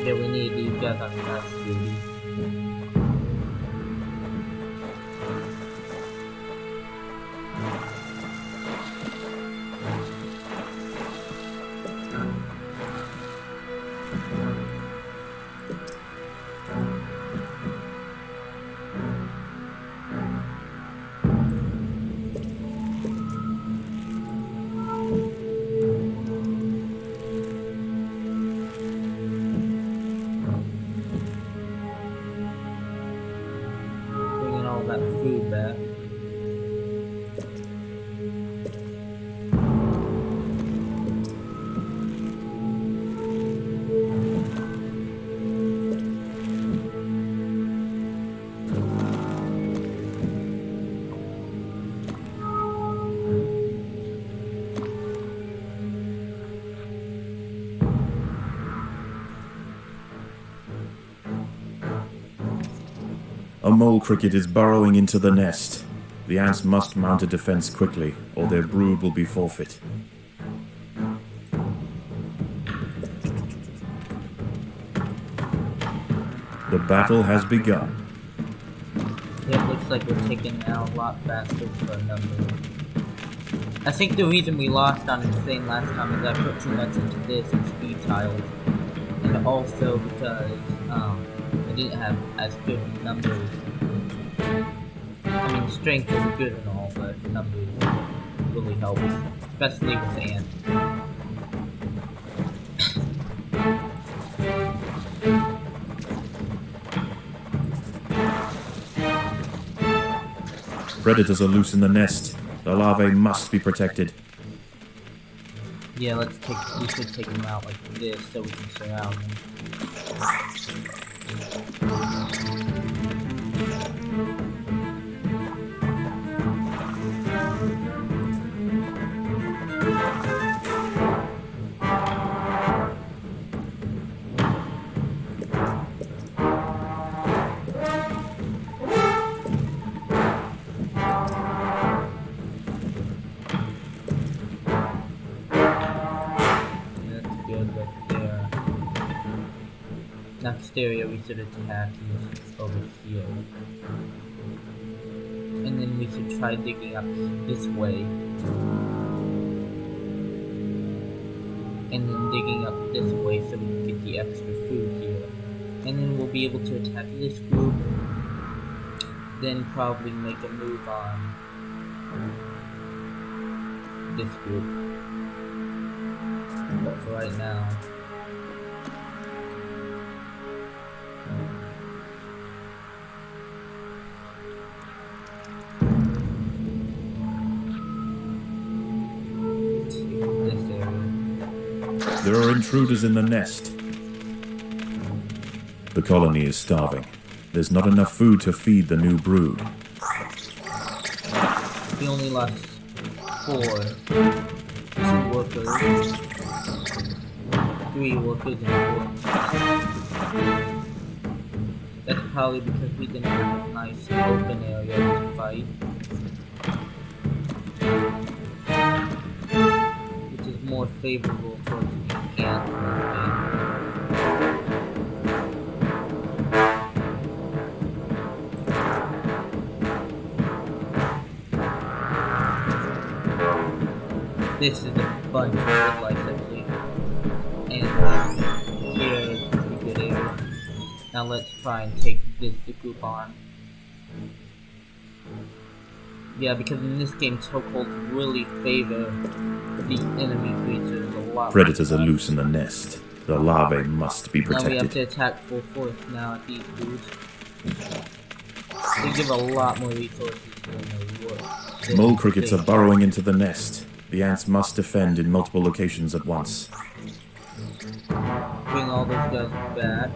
Yeah, we need these guys on fast duty. Bringing all that food back. A mole cricket is burrowing into the nest. The ants must mount a defense quickly, or their brood will be forfeit. The battle has begun. Yeah, it looks like we're taking it out a lot faster for a number. I think the reason we lost on Insane last time is I put too much into this and speed tiles. And also because, I didn't have as good numbers. I mean, strength is good and all, but numbers really help. Especially with ants. Predators are loose in the nest. The larvae must be protected. Yeah, we should take them out like this so we can surround them. That's good right there. Next area we should attack is over here. And then we should try digging up this way. And then digging up this way so we can get the extra food here. And then we'll be able to attack this group. Then probably make a move on this group. But for right now, this area. There are intruders in the nest. The colony is starving. There's not enough food to feed the new brood. We only lost 4. 2 workers. 3 workers and 4. That's probably because we didn't have a nice open area to fight. Which is more favorable towards the ants in this game. This is a bunch of woodlice, I believe. And here is a pretty good area. Now let's try and take this group on. Yeah, because in this game, chokeholds really favor the enemy creatures a lot. Predators are loose in the nest. The larvae must be Now we have protected. to attack full force now at these dudes. They give a lot more resources than they would. Mole crickets are burrowing into the nest. The ants must defend in multiple locations at once. Bring all those guys back.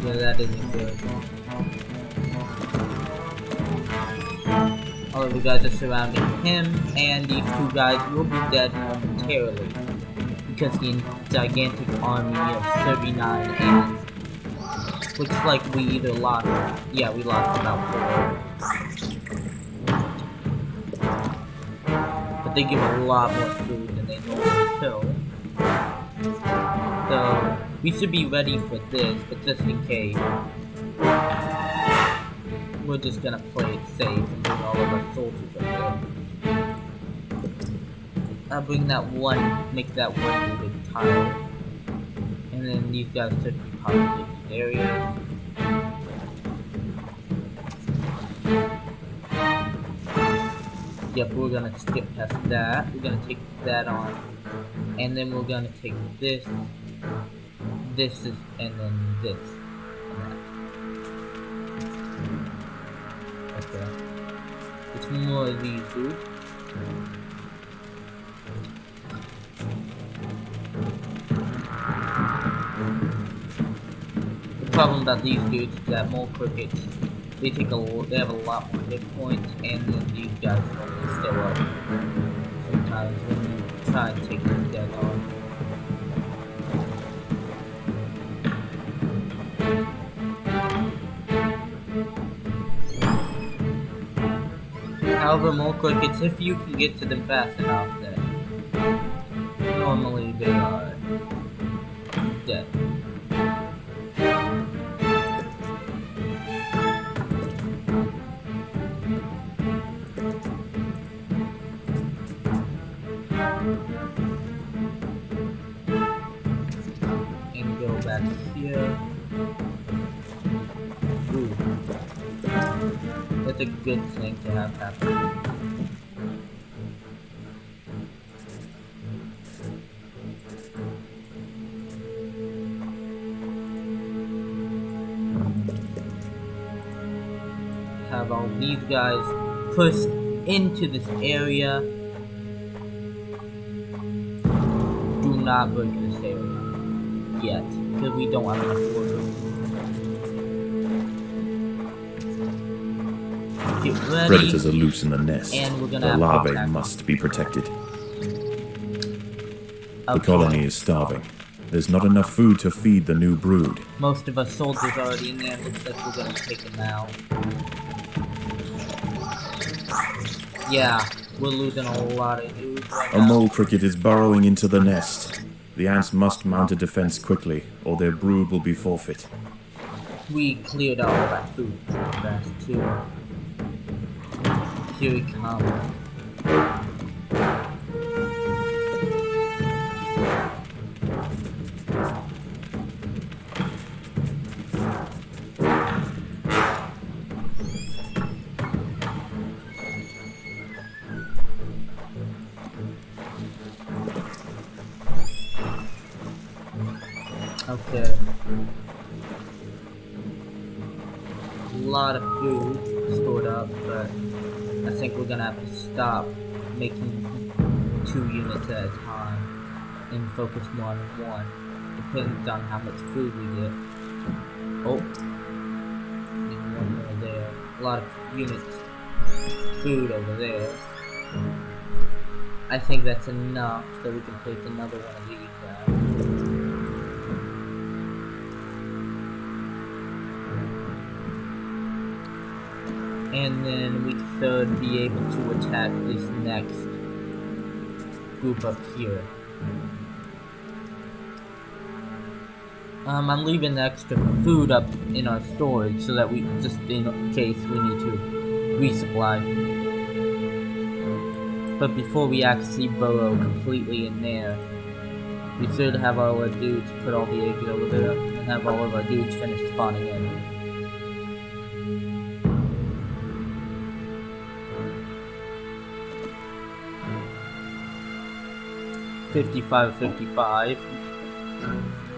Yeah, that isn't good. All of the guys are surrounding him, and these 2 guys will be dead momentarily. Because the gigantic army of 39 ants. Looks like we either lost, yeah, we lost about 4. But they give a lot more food than they normally kill. So, we should be ready for this, but just in case, we're just gonna play it safe and bring all of our soldiers up there. I'll bring that one, make that one big tile. And then these guys should be populated areas. Yep, we're gonna skip past that. We're gonna take that on. And then we're gonna take this. This is, and then this. And that. Okay. It's more of these dudes. The problem about these dudes is that mole crickets, they have a lot more hit points, and then these guys will still up sometimes when you try and take them dead on. However, mole crickets, if you can get to them fast enough, then normally they are dead. And go back here. Ooh. That's a good thing to have happen. Have all these guys pushed into this area. Do not break this area yet, because we don't have enough workers. Get ready. Predators are loose in the nest. And we're gonna The have to larvae attack. must be protected. The Okay. colony is starving. There's not enough food to feed the new brood. Most of us soldiers already in there. Looks like we're gonna take them out. Yeah, we're losing a lot of dudes right A now. mole cricket is burrowing into the nest. The ants must mount a defense quickly, or their brood will be forfeit. We cleared all of that food pretty fast too. Here he comes. Okay. A lot of food stored up, but I think we're gonna have to stop making 2 units at a time and focus more on one. Depends on how much food we get. Oh, and one more there. A lot of units food over there. I think that's enough so we can place another one of these down. And then we should be able to attack this next group up here. I'm leaving the extra food up in our storage so that we, just in case we need to resupply. But before we actually burrow completely in there, we should have all our dudes put all the eggs over there and have all of our dudes finish spawning in. 55.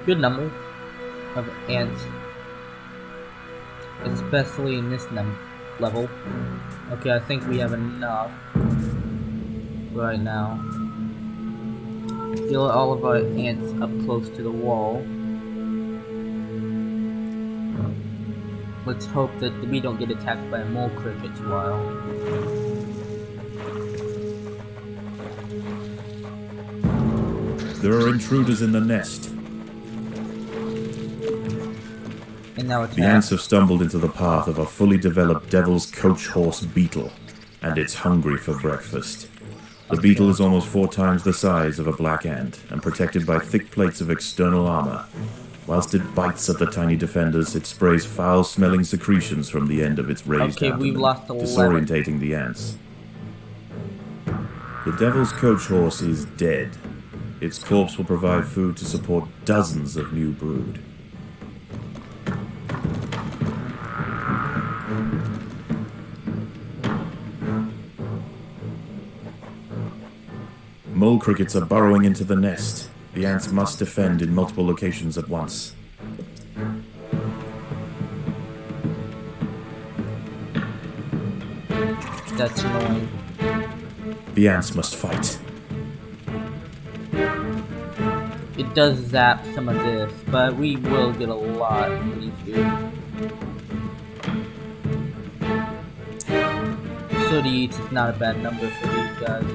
Good number of ants, especially in this level. Okay, I think we have enough right now. Get all of our ants up close to the wall. Let's hope that we don't get attacked by mole crickets while. There are intruders in the nest. And now it's The ants have stumbled into the path of a fully developed devil's coach horse beetle, and it's hungry for breakfast. The beetle is almost 4 times the size of a black ant, and protected by thick plates of external armor. Whilst it bites at the tiny defenders, it sprays foul-smelling secretions from the end of its raised abdomen, we've lost 11. disorientating the ants. The devil's coach horse is dead. Its corpse will provide food to support dozens of new brood. Mole crickets are burrowing into the nest. The ants must defend in multiple locations at once. That's annoying. The ants must fight. It does zap some of this, but we will get a lot from these dudes. 30 each is not a bad number for these guys.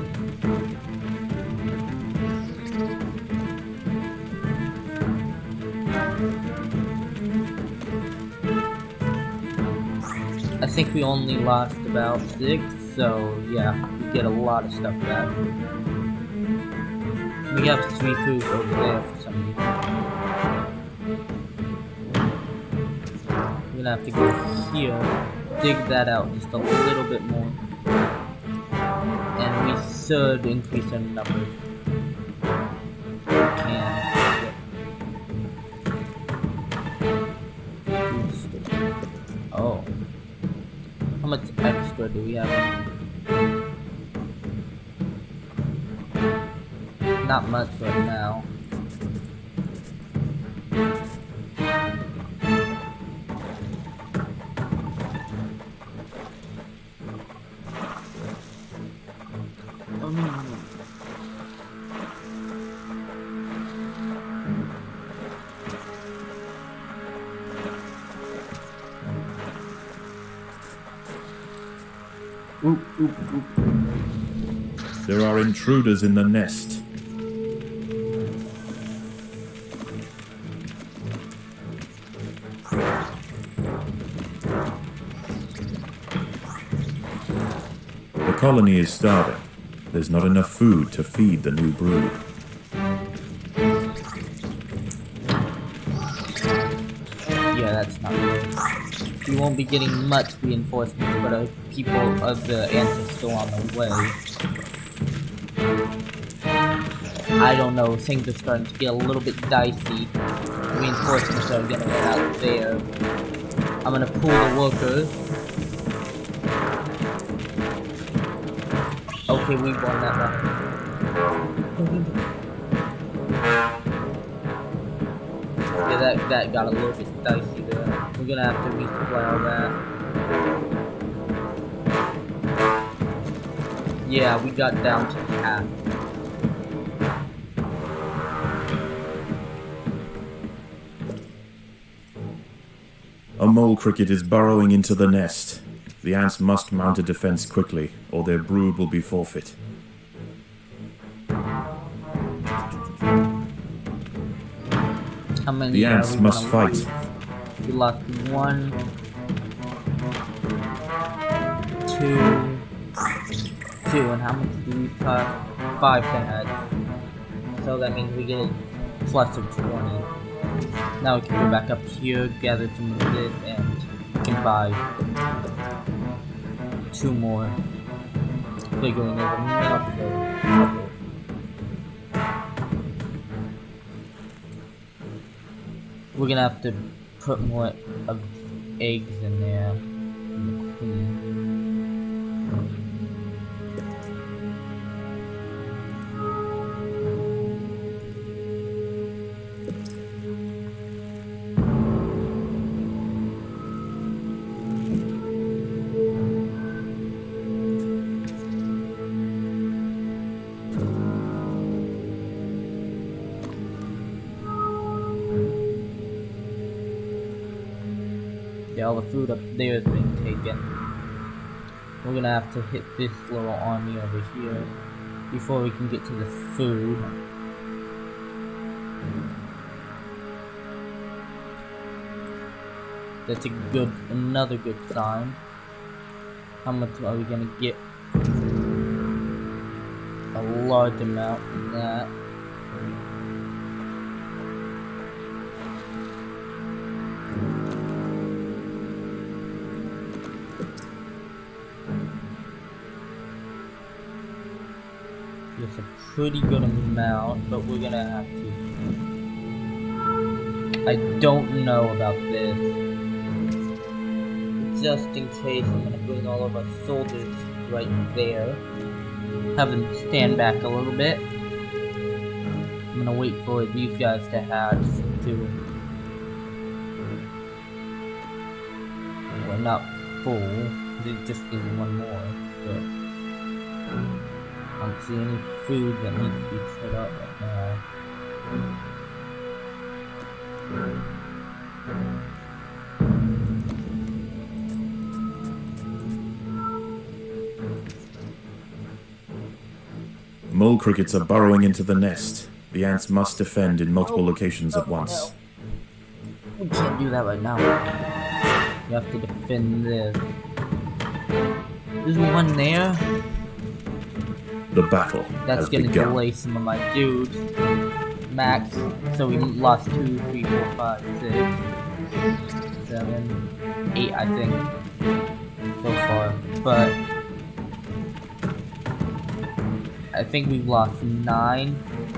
I think we only lost about 6, so yeah, we get a lot of stuff back. We have 3 food over there for some reason. We're gonna have to go here, dig that out just a little bit more. And we should increase our numbers. We can. Oh. How much extra do we have? Not much right now. Oop, oop, oop. There are intruders in the nest. The colony is starving. There's not enough food to feed the new brood. we won't be getting much reinforcements, but people of the ants are still on the way. I don't know, things are starting to get a little bit dicey. Reinforcements are gonna run out there. I'm gonna pull the workers. Okay, we won that one. Yeah, that got a little bit dicey there. We're gonna have to resupply all that. Yeah, we got down to half. A mole cricket is burrowing into the nest. The ants must mount a defense quickly, or their brood will be forfeit. How many The ants we must gonna fight. lose? We lost 1, 2, and how much do we cut? 5 to head. So that means we get a plus of 20. Now we can go back up here, gather some of this, and we can buy 2 more. Figuring there's enough for a couple. We're gonna have to put more of eggs in there. In the queen. Yeah, all the food up there is being taken. We're gonna have to hit this little army over here before we can get to the food. That's another good sign. How much are we gonna get? A large amount from that. It's a pretty good amount, but we're gonna have to. I don't know about this. Just in case, I'm gonna bring all of our soldiers right there. Have them stand back a little bit. I'm gonna wait for these guys to hatch too. We're not full. They just need 1 more. But I don't see any food that needs to be put up right now. Mole crickets are burrowing into the nest. The ants must defend in multiple locations at once. We can't do that right now. We have to defend this. There's one there. The battle That's has gonna begun. delay some of my dudes. Max. So we lost 2, 3, 4, 5, 6, 7, 8, I think. So far. But I think we've lost 9.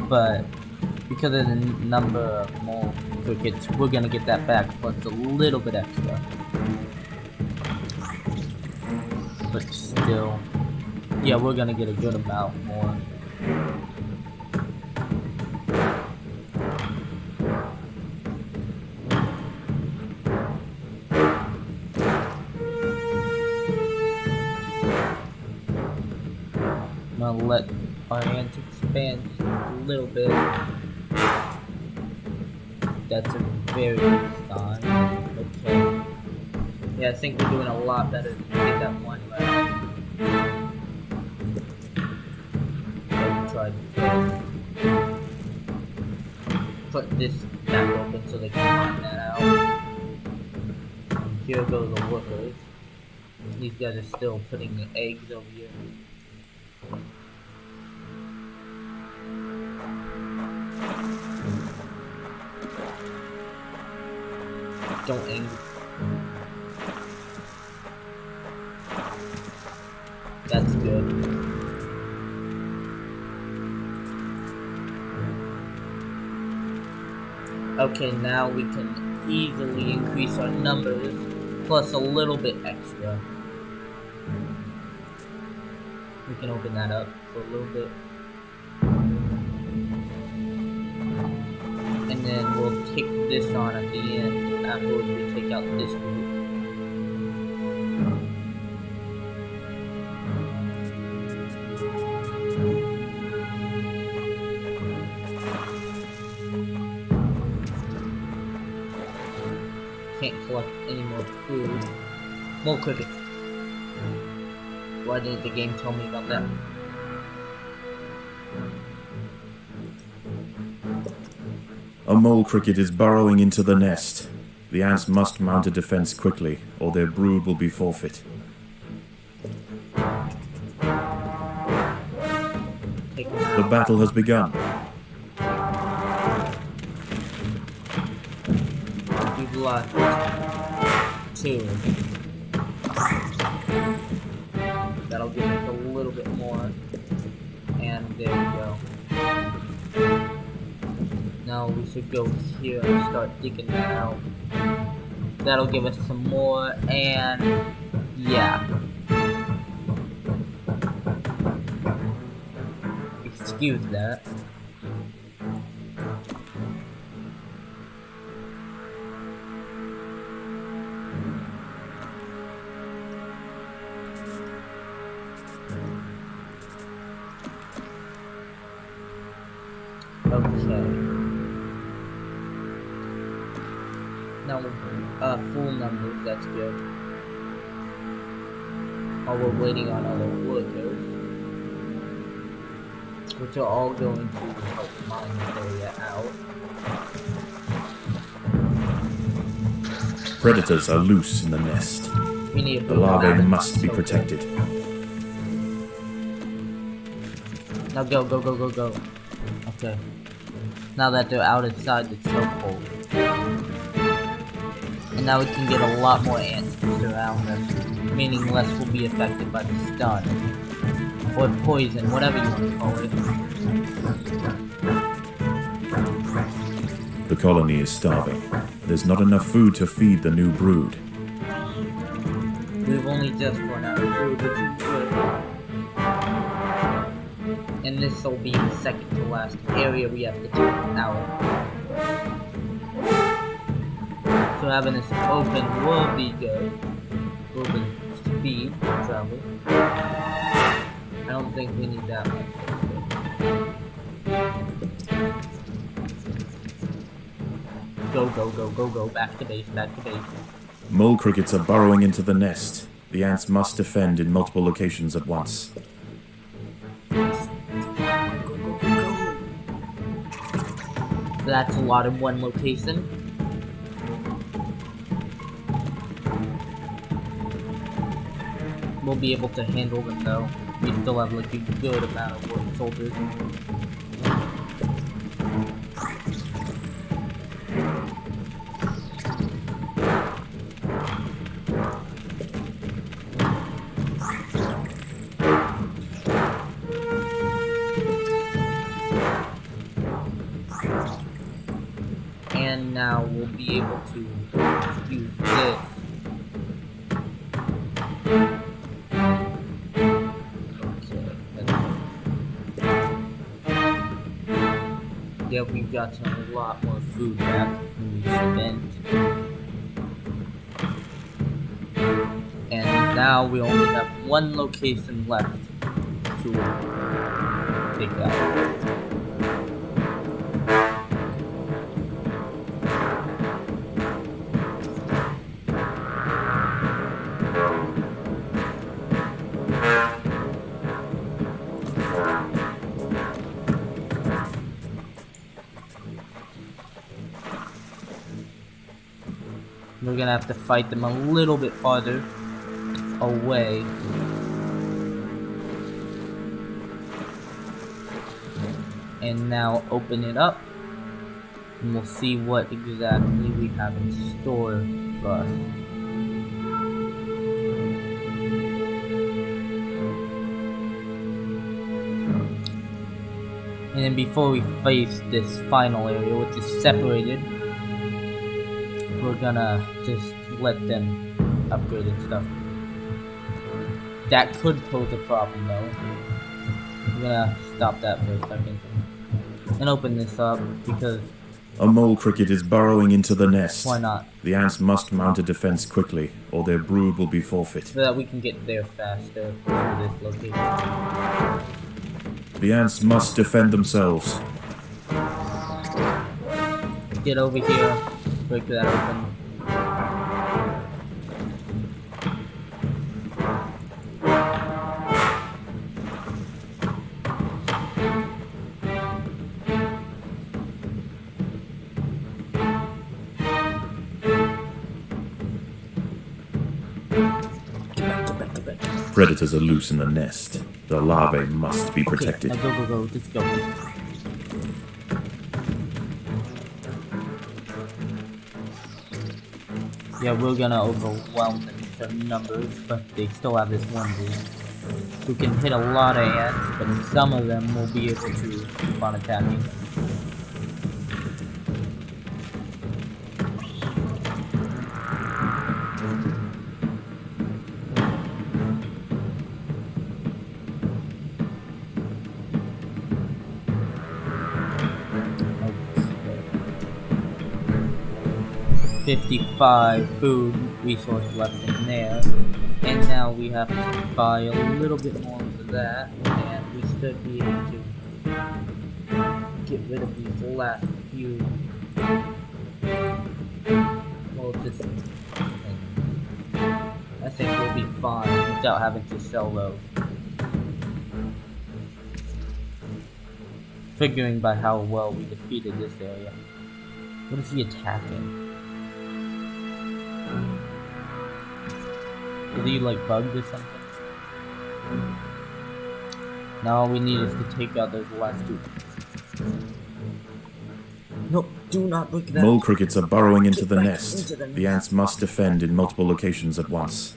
But because of the number of mole crickets, we're gonna get that back plus a little bit extra. But still, yeah, we're gonna get a good amount more. I'm gonna let our ants expand just a little bit. That's a very good sign. Okay. Yeah, I think we're doing a lot better than we did that one round. Try to put this back open so they can find that out. Here go the workers. These guys are still putting the eggs over here. Don't aim. That's good. Okay, now we can easily increase our numbers, plus a little bit extra. We can open that up for a little bit. And then we'll take this on at the end, afterwards we take out this route. Can't collect any more food. More crickets. Why didn't the game tell me about that? A mole cricket is burrowing into the nest. The ants must mount a defense quickly, or their brood will be forfeit. The battle has begun. We've lost 2. That'll give us a little bit more. And there we go. Now we should go here and start digging that out. That'll give us some more, and yeah. Excuse that. Okay. Now, full numbers, that's good. While we're waiting on other workers, which are all going to help mine this area out. Predators are loose in the nest. We need The larvae must be protected. Now go, go, go, go, go. Okay. Now that they're out inside the chokehold. And now we can get a lot more ants to surround them, meaning less will be affected by the stun. Or poison, whatever you want to call it. The colony is starving. There's not enough food to feed the new brood. We've only just run out of food, which is good. And this will be the second to last area we have to take out. So having this open will be good. Open speed travel. I don't think we need that much. Go, go, go, go, go. Back to base, back to base. Mole crickets are burrowing into the nest. The ants must defend in multiple locations at once. That's a lot in one location. We'll be able to handle them though. We still have like a good amount of wood soldiers. And now we'll be able to use this. Yeah, we've gotten a lot more food back than we spent. And now we only have one location left to take out. We're gonna have to fight them a little bit farther away. And now open it up, and we'll see what exactly we have in store for us. And then before we face this final area, which is separated, we're gonna just let them upgrade and stuff. That could pose a problem though. We're gonna have to stop that for a second. And open this up, because A mole cricket is burrowing into the nest. why not? The ants must mount a defense quickly, or their brood will be forfeit. So that we can get there faster to this location. The ants must defend themselves. Get over here, break that open. Predators are loose in the nest. The larvae must be protected. Okay, now go, let's go. Yeah, we're gonna overwhelm them with their numbers, but they still have this one dude who can hit a lot of ants, but some of them will be able to keep on attacking. Okay. 55 food resource left in there, and now we have to buy a little bit more of that, and we should be able to get rid of these last few. Well, this thing. I think we'll be fine without having to sell those. Figuring by how well we defeated this area. What is he attacking? Is he like bugged or something? Now all we need is to take out those last two. No, do not break that. Mole crickets are burrowing into the back nest. into the The ants must defend in multiple locations at once.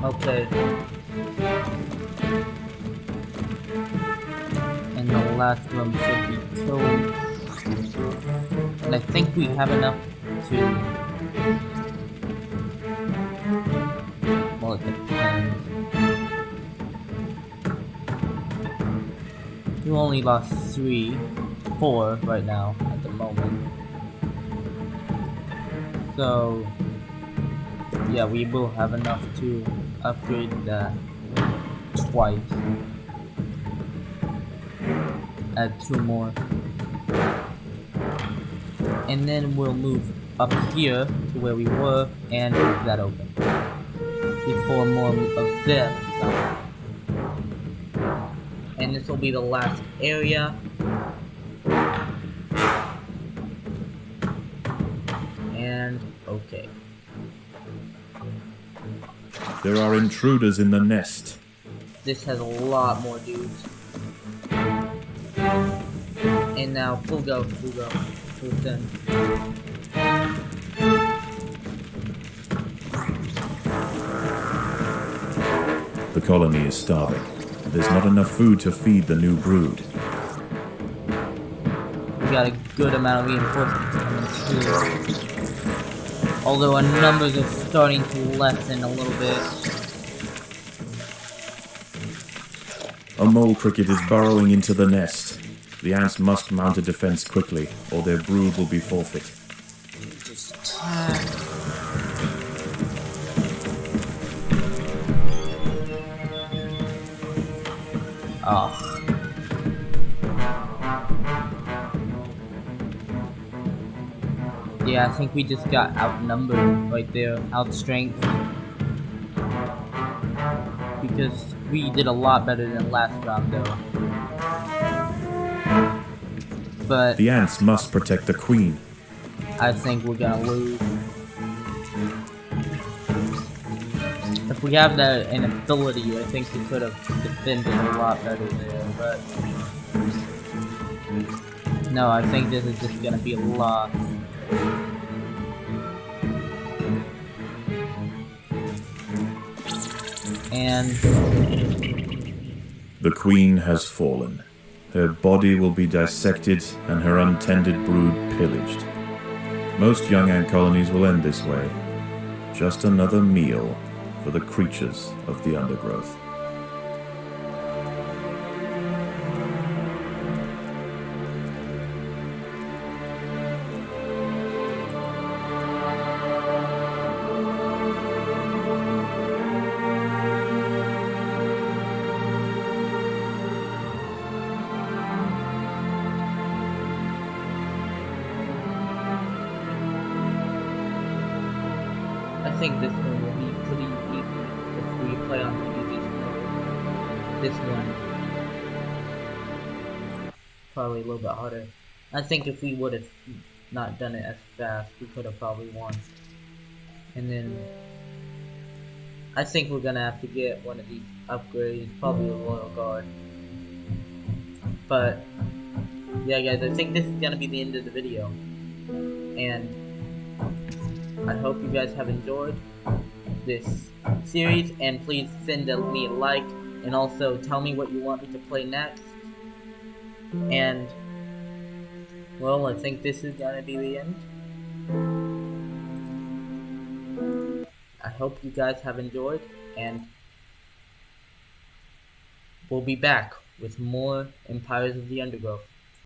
Okay. And the last one should be killed. And I think we have enough to... Well, it depends. We only lost 4 right now at the moment. So... yeah, we will have enough to upgrade that twice. Add 2 more. And then we'll move up here to where we were and leave that open. Before more of them come. And this will be the last area. And okay. There are intruders in the nest. This has a lot more dudes. And now, full go, full send. The colony is starving. There's not enough food to feed the new brood. We got a good amount of reinforcements coming too. Although our numbers are starting to lessen a little bit. A mole cricket is burrowing into the nest. The ants must mount a defense quickly, or their brood will be forfeit. Just attack. Oh. Yeah, I think we just got outnumbered right there, outstrength. Because we did a lot better than last round though. But The ants must protect the queen. I think we're gonna lose. If we have an ability, I think we could have defended a lot better there, but... No, I think this is just gonna be a loss. And The queen has fallen. Her body will be dissected and her untended brood pillaged. Most young ant colonies will end this way. Just another meal for the creatures of the undergrowth. I think this one will be pretty easy if we play on the easiest mode. This one probably a little bit harder. I think if we would have not done it as fast, we could have probably won. And then I think we're gonna have to get one of these upgrades, probably a Royal Guard. But yeah, guys, I think this is gonna be the end of the video. And I hope you guys have enjoyed this series, and please send me a like, and also tell me what you want me to play next. And well, I think this is gonna be the end. I hope you guys have enjoyed, and we'll be back with more Empires of the Undergrowth.